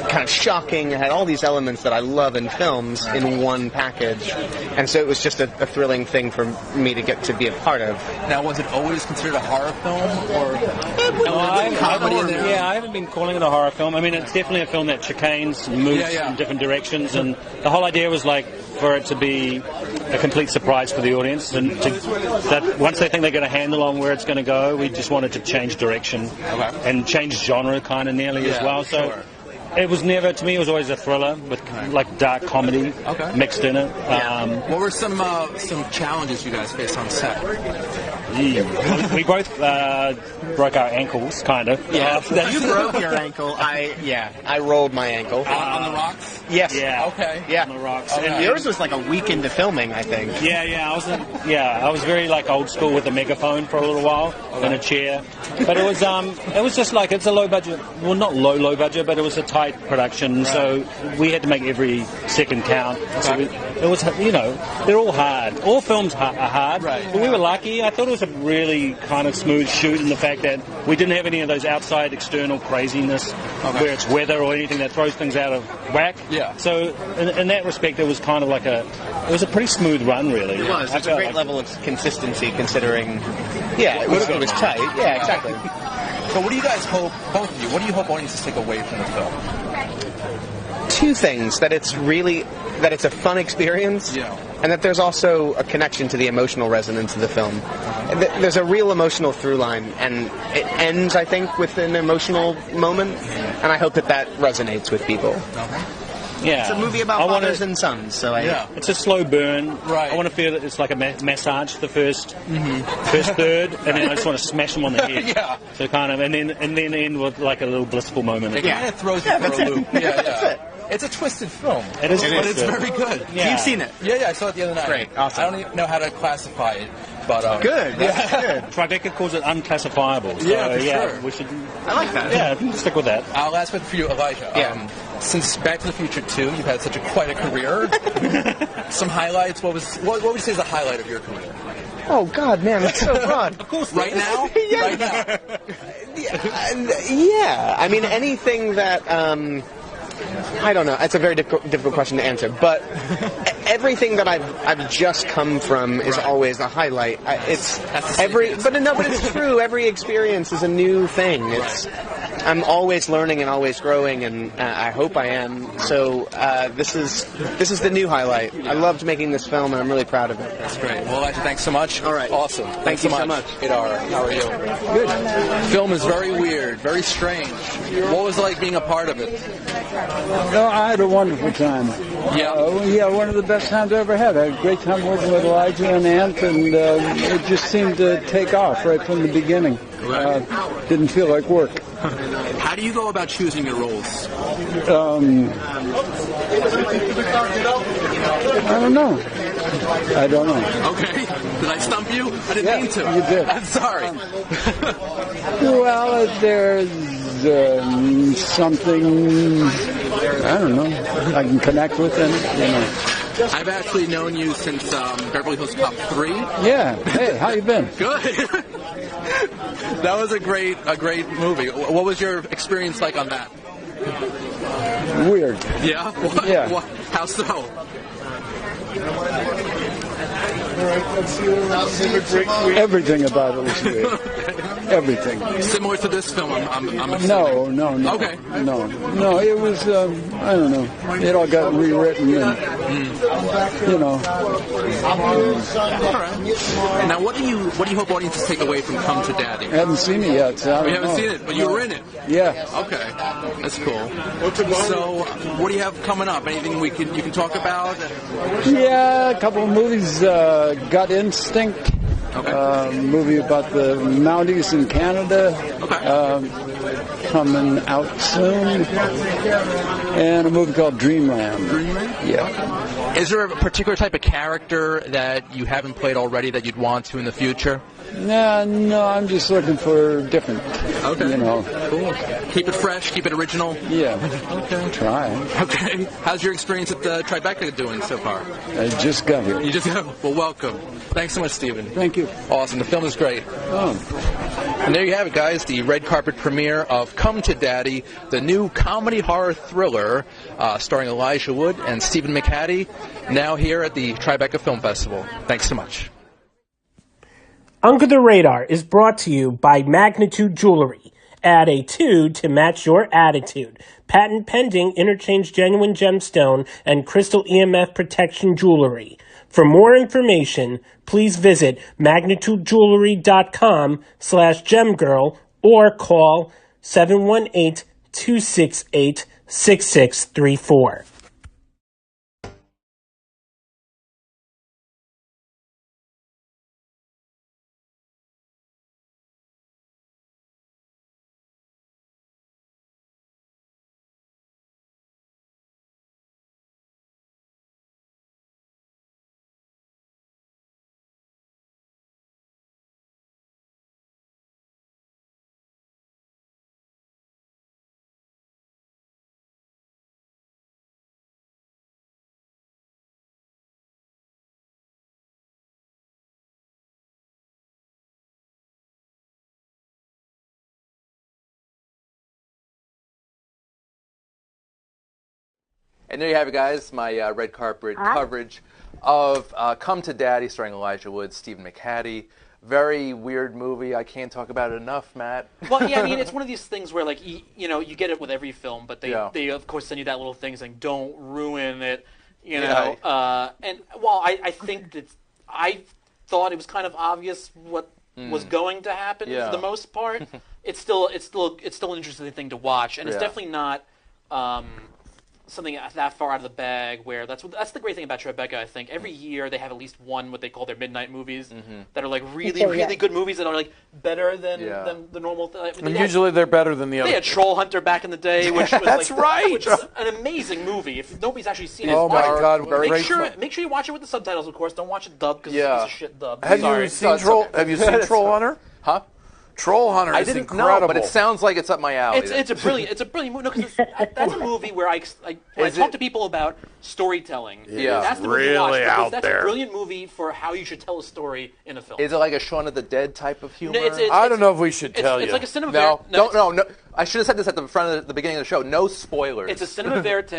kind of shocking. It had all these elements that I love in films in one package. And so it was just a thrilling thing for me to get to be a part of. Now, was it always considered a horror film, or comedy in there? Yeah, I haven't been calling it a horror film. I mean, it's definitely a film that chicanes and moves in different directions, and the whole idea was like for it to be a complete surprise for the audience, and that once they think they get a handle on where it's going to go, we just wanted to change direction and change genre kind of nearly as well. So it was never, to me, it was always a thriller with like dark comedy mixed in it. What were some challenges you guys faced on set? We both broke our ankles, kind of. Yeah, you broke your ankle. I rolled my ankle. On the rocks? Yes. Yeah. Okay. Yeah. On the rocks. Okay. And yours was like a week into filming, I think. I was very like old school with a megaphone for a little while in a chair. But it was just like, it's a low budget, well, not low budget, but it was a tight production, so we had to make every second count. So it was, they're all hard. All films are hard, but we were lucky. I thought it was a really kind of smooth shoot in the fact that we didn't have any of those outside external craziness where it's weather or anything that throws things out of whack. Yeah. So in that respect, it was kind of like it was a pretty smooth run, really. It was. It's a great level of consistency considering, it was tight. Yeah, exactly. So what do you guys hope, both of you, what do you hope audiences take away from the film? Two things: that it's a fun experience, and that there's also a connection to the emotional resonance of the film. There's a real emotional through line, and it ends, I think, with an emotional moment, and I hope that resonates with people. Yeah. It's a movie about fathers and sons, so it's a slow burn. Right. I want to feel that it's like a massage the first third, and then I just want to smash them on the head. So kind of, and then end with like a little blissful moment. It kind of throws you for a loop. That's it. It's a twisted film. It is, but it's very good. Yeah. You've seen it? Yeah, I saw it the other night. Great, awesome. I don't even know how to classify it, but good. That's good. Tribeca calls it unclassifiable. So, sure. We should. I like that. Yeah, stick with that. I'll ask for you, Elijah. Since Back to the Future 2, you've had quite a career. Some highlights. What would you say is the highlight of your career? Oh God, man, that's so broad. Of course. Right now. Right now. Yeah. I mean, anything that. I don't know. It's a very difficult question to answer, but everything that I've just come from is always a highlight. But it's true. Every experience is a new thing. I'm always learning and always growing, and I hope I am. So this is the new highlight. I loved making this film, and I'm really proud of it. That's great. Well, Elijah, thanks so much. All right. Awesome. Thank you so much. Adar, how are you? Good. Film is very weird, very strange. What was it like being a part of it? No, I had a wonderful time. One of the best times I ever had. I had a great time working with Elijah and Ant, and it just seemed to take off right from the beginning. Didn't feel like work. How do you go about choosing your roles? I don't know. Okay. Did I stump you? I didn't mean to. You did. I'm sorry. Well, there's something, I don't know, I can connect with them, I've actually known you since Beverly Hills Cop 3. Yeah. Hey, how you been? Good. That was a great movie. What was your experience like on that? Weird. Yeah? Yeah. How so? Everything about it was weird. Everything. Similar to this film, I'm assuming. No. Okay. No, it was, I don't know. It all got rewritten and, All right. Now, what do you hope audiences take away from Come to Daddy? I haven't seen it yet. So I don't You haven't know. seen it, but you were in it. Yeah. Okay, that's cool. So, what do you have coming up? Anything you can talk about? Yeah, a couple of movies. Gut Instinct. Okay. Movie about the Mounties in Canada. Okay. Coming out soon. And a movie called Dreamland. Dreamland? Yeah. Is there a particular type of character that you haven't played already that you'd want to in the future? No, I'm just looking for different. Okay. You know. Cool. Keep it fresh, keep it original. Yeah. Okay. Try. Okay. How's your experience at the Tribeca doing so far? I just got here. You just well, welcome. Thanks so much, Stephen. Thank you. Awesome. The film is great. Oh. And there you have it, guys. The red carpet premiere of Come to Daddy, the new comedy horror thriller starring Elijah Wood and Stephen McHattie, now here at the Tribeca Film Festival. Thanks so much. Under the Radar is brought to you by Magnitude Jewelry. Add a 2 to match your attitude. Patent pending interchange genuine gemstone and crystal EMF protection jewelry. For more information, please visit magnitudejewelry.com/gemgirl or call 718-268-6634. And there you have it, guys. My red carpet coverage of Come to Daddy, starring Elijah Wood, Stephen McHattie. Very weird movie. I can't talk about it enough, Matt. Well, yeah, I mean, it's one of these things where, like, you get it with every film, but they of course send you that little thing saying, "Don't ruin it," you know. And while I think that I thought it was kind of obvious what was going to happen for the most part, it's still an interesting thing to watch, and it's definitely not. Something that far out of the bag where that's the great thing about Tribeca. I think every year they have at least one what they call their midnight movies that are like really good movies that are like better than the normal thing. And usually they're better than the other. They had Troll Hunter back in the day, which was That's right. which is an amazing movie. If nobody's actually seen it, Oh my God! make sure you watch it with the subtitles. Of course, don't watch it dubbed because it's a shit dub. Have you seen Troll? Have you seen Troll Hunter? Huh? Troll Hunter is incredible. know, but it sounds like it's up my alley. It's a brilliant movie. No, because that's a movie where I talk to people about storytelling. Yeah, that's the really movie to watch because out that's there. a brilliant movie for how you should tell a story in a film. Is it like a Shaun of the Dead type of humor? I don't know if we should tell you. It's like a cinema No, verite. no. I should have said this at the front of the beginning of the show. No spoilers. It's a cinema verite,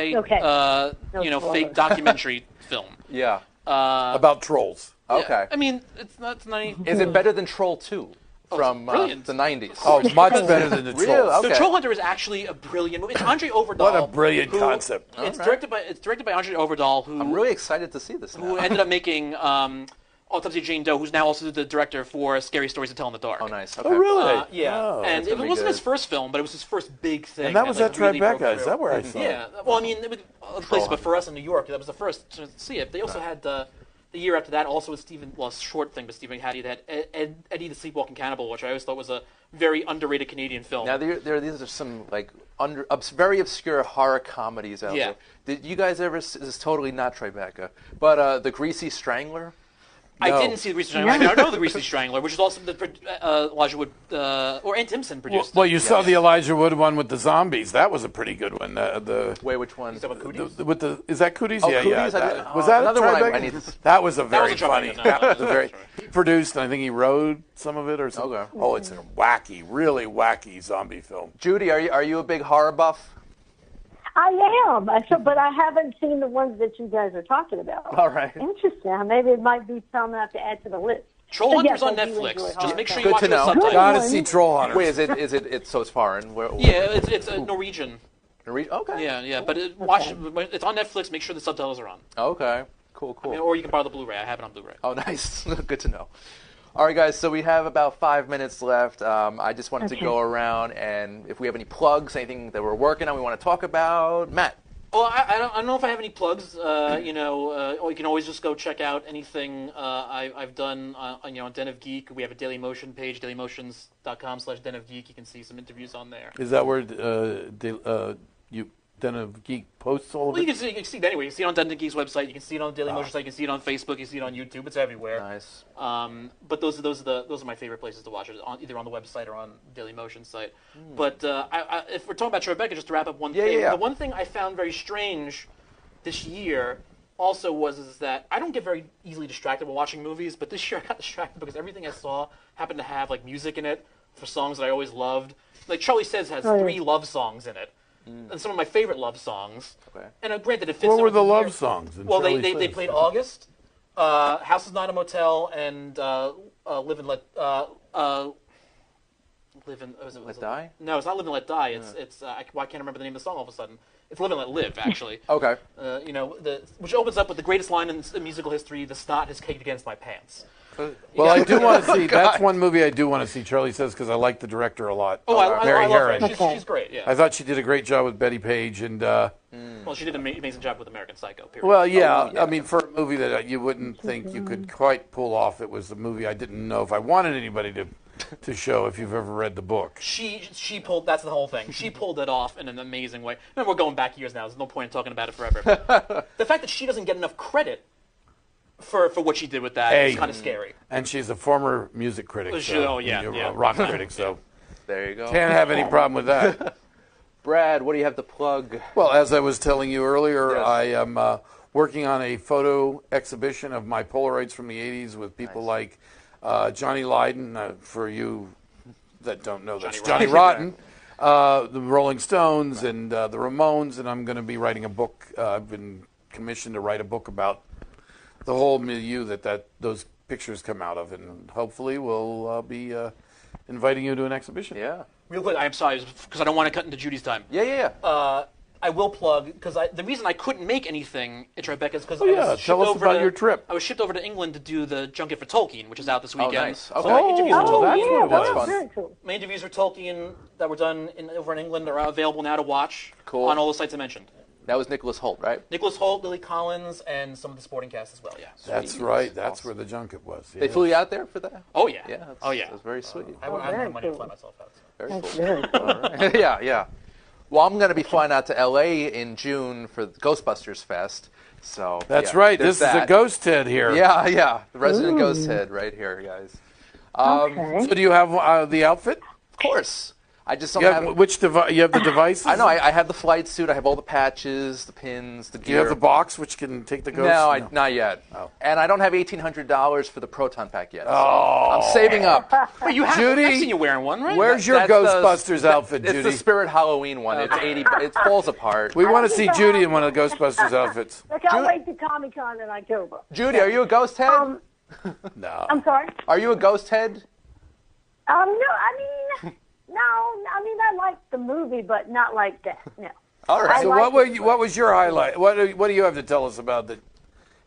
fake documentary film. Yeah. About trolls. Okay. Yeah. I mean, it's not. Is it better than Troll 2 from the 90s? Oh, much better than the Trolls. Really? Okay. So Troll Hunter is actually a brilliant movie. It's Andre Overdahl. What a brilliant concept. It's directed by Andre Overdahl, who I'm really excited to see this now. who ended up making Autopsy of Jane Doe, who's now also the director for Scary Stories to Tell in the Dark. Oh, nice. Okay. Oh, really? Yeah. Oh, and it wasn't his first film, but it was his first big thing. And that was at really broke Tribeca. Is through. that where I saw it? Yeah. Well, I mean, other places, but for us in New York, that was the first to see it. They also had the year after that, also with Stephen, a short thing, but Stephen McHattie, that Eddie the Sleepwalking Cannibal, which I always thought was a very underrated Canadian film. Now, these are some like very obscure horror comedies out there. Did you guys ever? This is totally not Tribeca, but The Greasy Strangler. I didn't see The Greasy Strangler. I know The Greasy Strangler, which is also the Elijah Wood or Ann Timpson produced. Well, you saw the Elijah Wood one with the zombies. That was a pretty good one. Wait, which one? Is that with Cooties? Is that Cooties? Oh, yeah, Cooties? yeah. Was that another a one? Tribeca? I need to... That was a very was a funny. Tribeca, no, That was a no, very. that's He produced, and I think he wrote some of it or something. Okay. Oh, it's a wacky, really wacky zombie film. Judy, are you a big horror buff? I am. But I haven't seen the ones that you guys are talking about. All right. Interesting. Maybe it might be something I have to add to the list. Troll But Hunter's yes, on I do Netflix. enjoy Just horror make sure you films. watch Good it to with know. subtitles. Gotta see Troll Hunters. Wait, it's so it's foreign. Yeah, it's Norwegian. Okay. Yeah, but it's on Netflix. Make sure the subtitles are on. Okay. Cool. I mean, or you can borrow the Blu-ray. I have it on Blu-ray. Oh, nice. Good to know. All right, guys, so we have about 5 minutes left. I just wanted to go around, and if we have any plugs, anything that we're working on we want to talk about. Matt. Well, I don't know if I have any plugs. Or you can always just go check out anything I've done on Den of Geek. We have a Daily Motion page, dailymotions.com/Den of Geek. You can see some interviews on there. Is that where you Den of Geek posts all of Well, it? you can see it anyway. You can see it on Den of Geek's website. You can see it on the Daily Motion site. You can see it on Facebook. You can see it on YouTube. It's everywhere. Nice. But those are my favorite places to watch it, either on the website or on Daily Motion site. But if we're talking about Tribeca, just to wrap up one thing, the one thing I found very strange this year also was that I don't get very easily distracted when watching movies, but this year I got distracted because everything I saw happened to have like music in it for songs that I always loved. Like Charlie Says has 3 love songs in it. And some of my favorite love songs. Okay. And granted, it fits. What in were with the love year. songs? Well, they played August, House is Not a Motel, and Live and Let Let Die? No, it's not Live and Let Die. It's I can't remember the name of the song all of a sudden. It's Live and Let Live, actually. Okay. Which opens up with the greatest line in musical history: "The snot has caked against my pants." Well, I do want to see. That's one movie I do want to see. Charlie Says because I like the director a lot. Oh, I Mary love Herron. her. She's great. Yeah. I thought she did a great job with Betty Page and. Well, she did an amazing job with American Psycho. Period. Well, yeah. I mean, for a movie that you wouldn't think you could quite pull off, it was a movie I didn't know if I wanted anybody to show. If you've ever read the book, she pulled. That's the whole thing. She pulled it off in an amazing way. Remember, we're going back years now. There's no point in talking about it forever. But the fact that she doesn't get enough credit for what she did with that is kind of scary. And she's a former music critic. Rock critic. So there you go. Can't have any problem with that. Brad, what do you have to plug? Well, as I was telling you earlier, Yes. I am working on a photo exhibition of my Polaroids from the 80s with people like Johnny Lydon, for you that don't know, that's Johnny Rotten, the Rolling Stones, and the Ramones, and I'm going to be writing a book. I've been commissioned to write a book about the whole milieu that those pictures come out of, and hopefully we'll be inviting you to an exhibition. Yeah. Real quick, I'm sorry, because I don't want to cut into Judy's time. Yeah. I will plug, because the reason I couldn't make anything at Tribeca is because tell us about your trip. I was shipped over to England to do the junket for Tolkien, which is out this weekend. Nice. Okay. So my interviews with Tolkien, that's fun. Very cool. my interviews for Tolkien that were done over in England are available now to watch on all the sites I mentioned. That was Nicholas Holt, right? Nicholas Holt, Lily Collins, and some of the sporting cast as well, yeah. That's right. That's where the junket was. They flew you out there for that? Oh, yeah. Yeah. That's very sweet. I don't have money to fly myself out. So. Very That's cool. very cool. All right. Yeah. Well, I'm going to be flying out to L.A. in June for the Ghostbusters Fest. So That's right. This is a ghost head here. Yeah. The resident ghost head right here, guys. Okay. So do you have the outfit? Of course. I just don't You have. have which device? You have the devices. I know. I have the flight suit. I have all the patches, the pins, the gear. Do you have the box which can take the ghost? No, not yet. Oh. And I don't have $1,800 for the proton pack yet. So I'm saving up. Wait, you have? Judy, I've seen you wearing one, right? Where's your That's Ghostbusters outfit, It's Judy? the Spirit Halloween one. It's 80. It falls apart. We want to see Judy in one of the Ghostbusters outfits. I can't wait to Comic-Con in October. Judy, are you a ghost head? No. I'm sorry? Are you a ghost head? No, I like the movie, but not like that, no. All right. So what was your highlight? What do you have to tell us about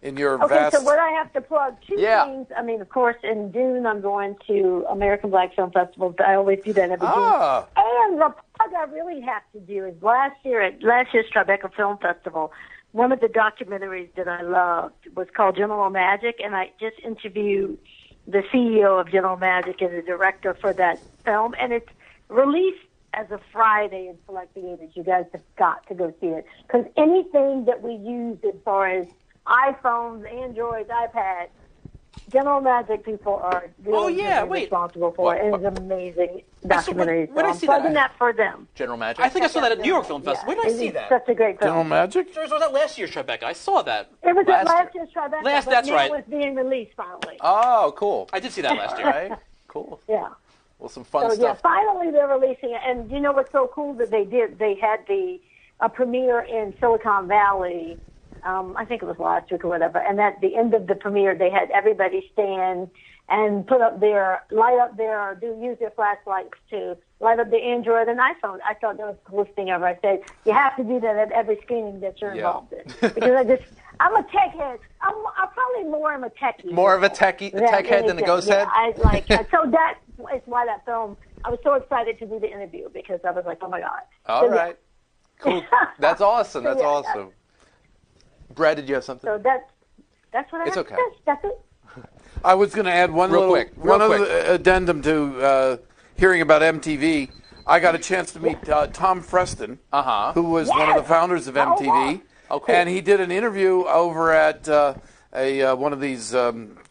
in your Okay, vast? so what I have to plug, two things. I mean, of course, in June, I'm going to American Black Film Festival. I always do that every June. And the plug I really have to do is last year's Tribeca Film Festival, one of the documentaries that I loved was called General Magic, and I just interviewed the CEO of General Magic and the director for that film, and it's released as a Friday in select theaters. You guys have got to go see it, because anything that we use as far as iPhones, Androids, iPads, General Magic people are really responsible for it. It's an amazing documentary. Where did I I'm see plugging that? that for them. General Magic? I think I saw that at New York Film Festival. Where did I see that? Such a great film. General Magic? Was that last year's Tribeca? I saw that. It was at last year's Tribeca. That's right. It was being released finally. Oh, cool. I did see that last year. Right? Cool. Yeah. Well, some fun So yeah, stuff. finally they're releasing it, and you know what's so cool that they did? They had the a premiere in Silicon Valley. I think it was last week or whatever. And at the end of the premiere, they had everybody stand and light up their, use their flashlights to light up the Android and iPhone. I thought that was the coolest thing ever. I said, you have to do that at every screening that you're involved in. Because I'm a tech head. I'm probably more of a techie. More of a tech head than a ghost head? So that is why that film, I was so excited to do the interview because I was like, oh my God. All right. Cool. That's awesome. That's awesome. Brad, did you have something? So that's what I have okay. to say. That's it. I was going to add one other addendum to hearing about MTV. I got a chance to meet Tom Freston, who was one of the founders of MTV. Oh, cool. And he did an interview over at one of these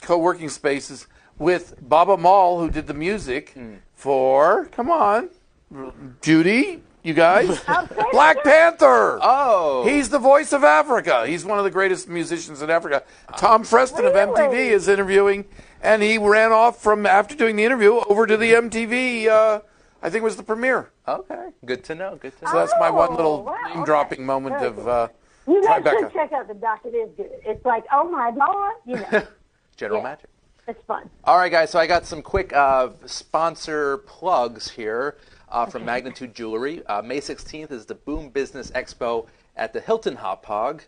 co-working spaces with Baba Maul, who did the music for, come on, Judy, you guys, Black Panther. Oh. He's the voice of Africa. He's one of the greatest musicians in Africa. Tom Freston of MTV is interviewing, and he ran off from, after doing the interview, over to the MTV, I think it was the premiere. Okay, good to know, good to know. So that's my one little name-dropping moment of you guys Tribeca. should check out the doc. It is good. It's like, oh my Lord, you know. General Magic. It's fun. All right, guys, so I got some quick sponsor plugs here from Magnitude Jewelry. May 16th is the Boom Business Expo at the Hilton Hauppauge.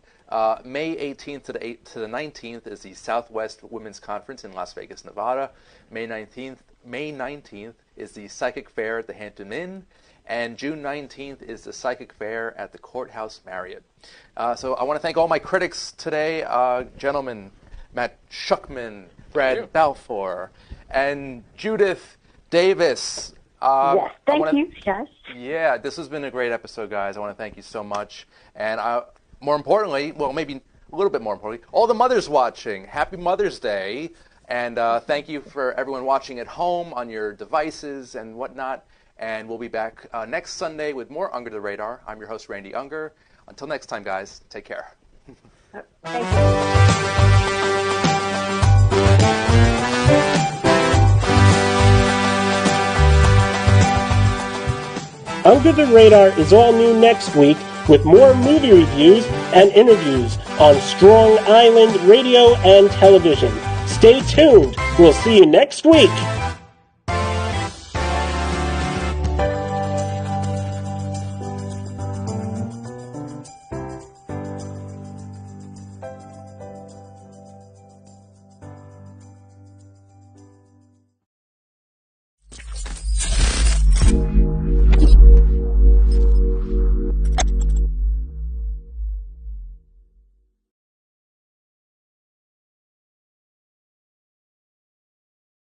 May 18th to the 19th is the Southwest Women's Conference in Las Vegas, Nevada. May 19th is the Psychic Fair at the Hampton Inn. And June 19th is the Psychic Fair at the Courthouse Marriott. So I want to thank all my critics today, gentlemen, Matt Schuckman, Brad Balfour, and Judith Davis. Yes, thank you, guys. Yeah, this has been a great episode, guys. I want to thank you so much. And more importantly, well, maybe a little bit more importantly, all the mothers watching, happy Mother's Day. And thank you for everyone watching at home on your devices and whatnot. And we'll be back next Sunday with more Unger the Radar. I'm your host, Randy Unger. Until next time, guys, take care. Thank you. Under the Radar is all new next week with more movie reviews and interviews on Strong Island Radio and Television. Stay tuned. We'll see you next week.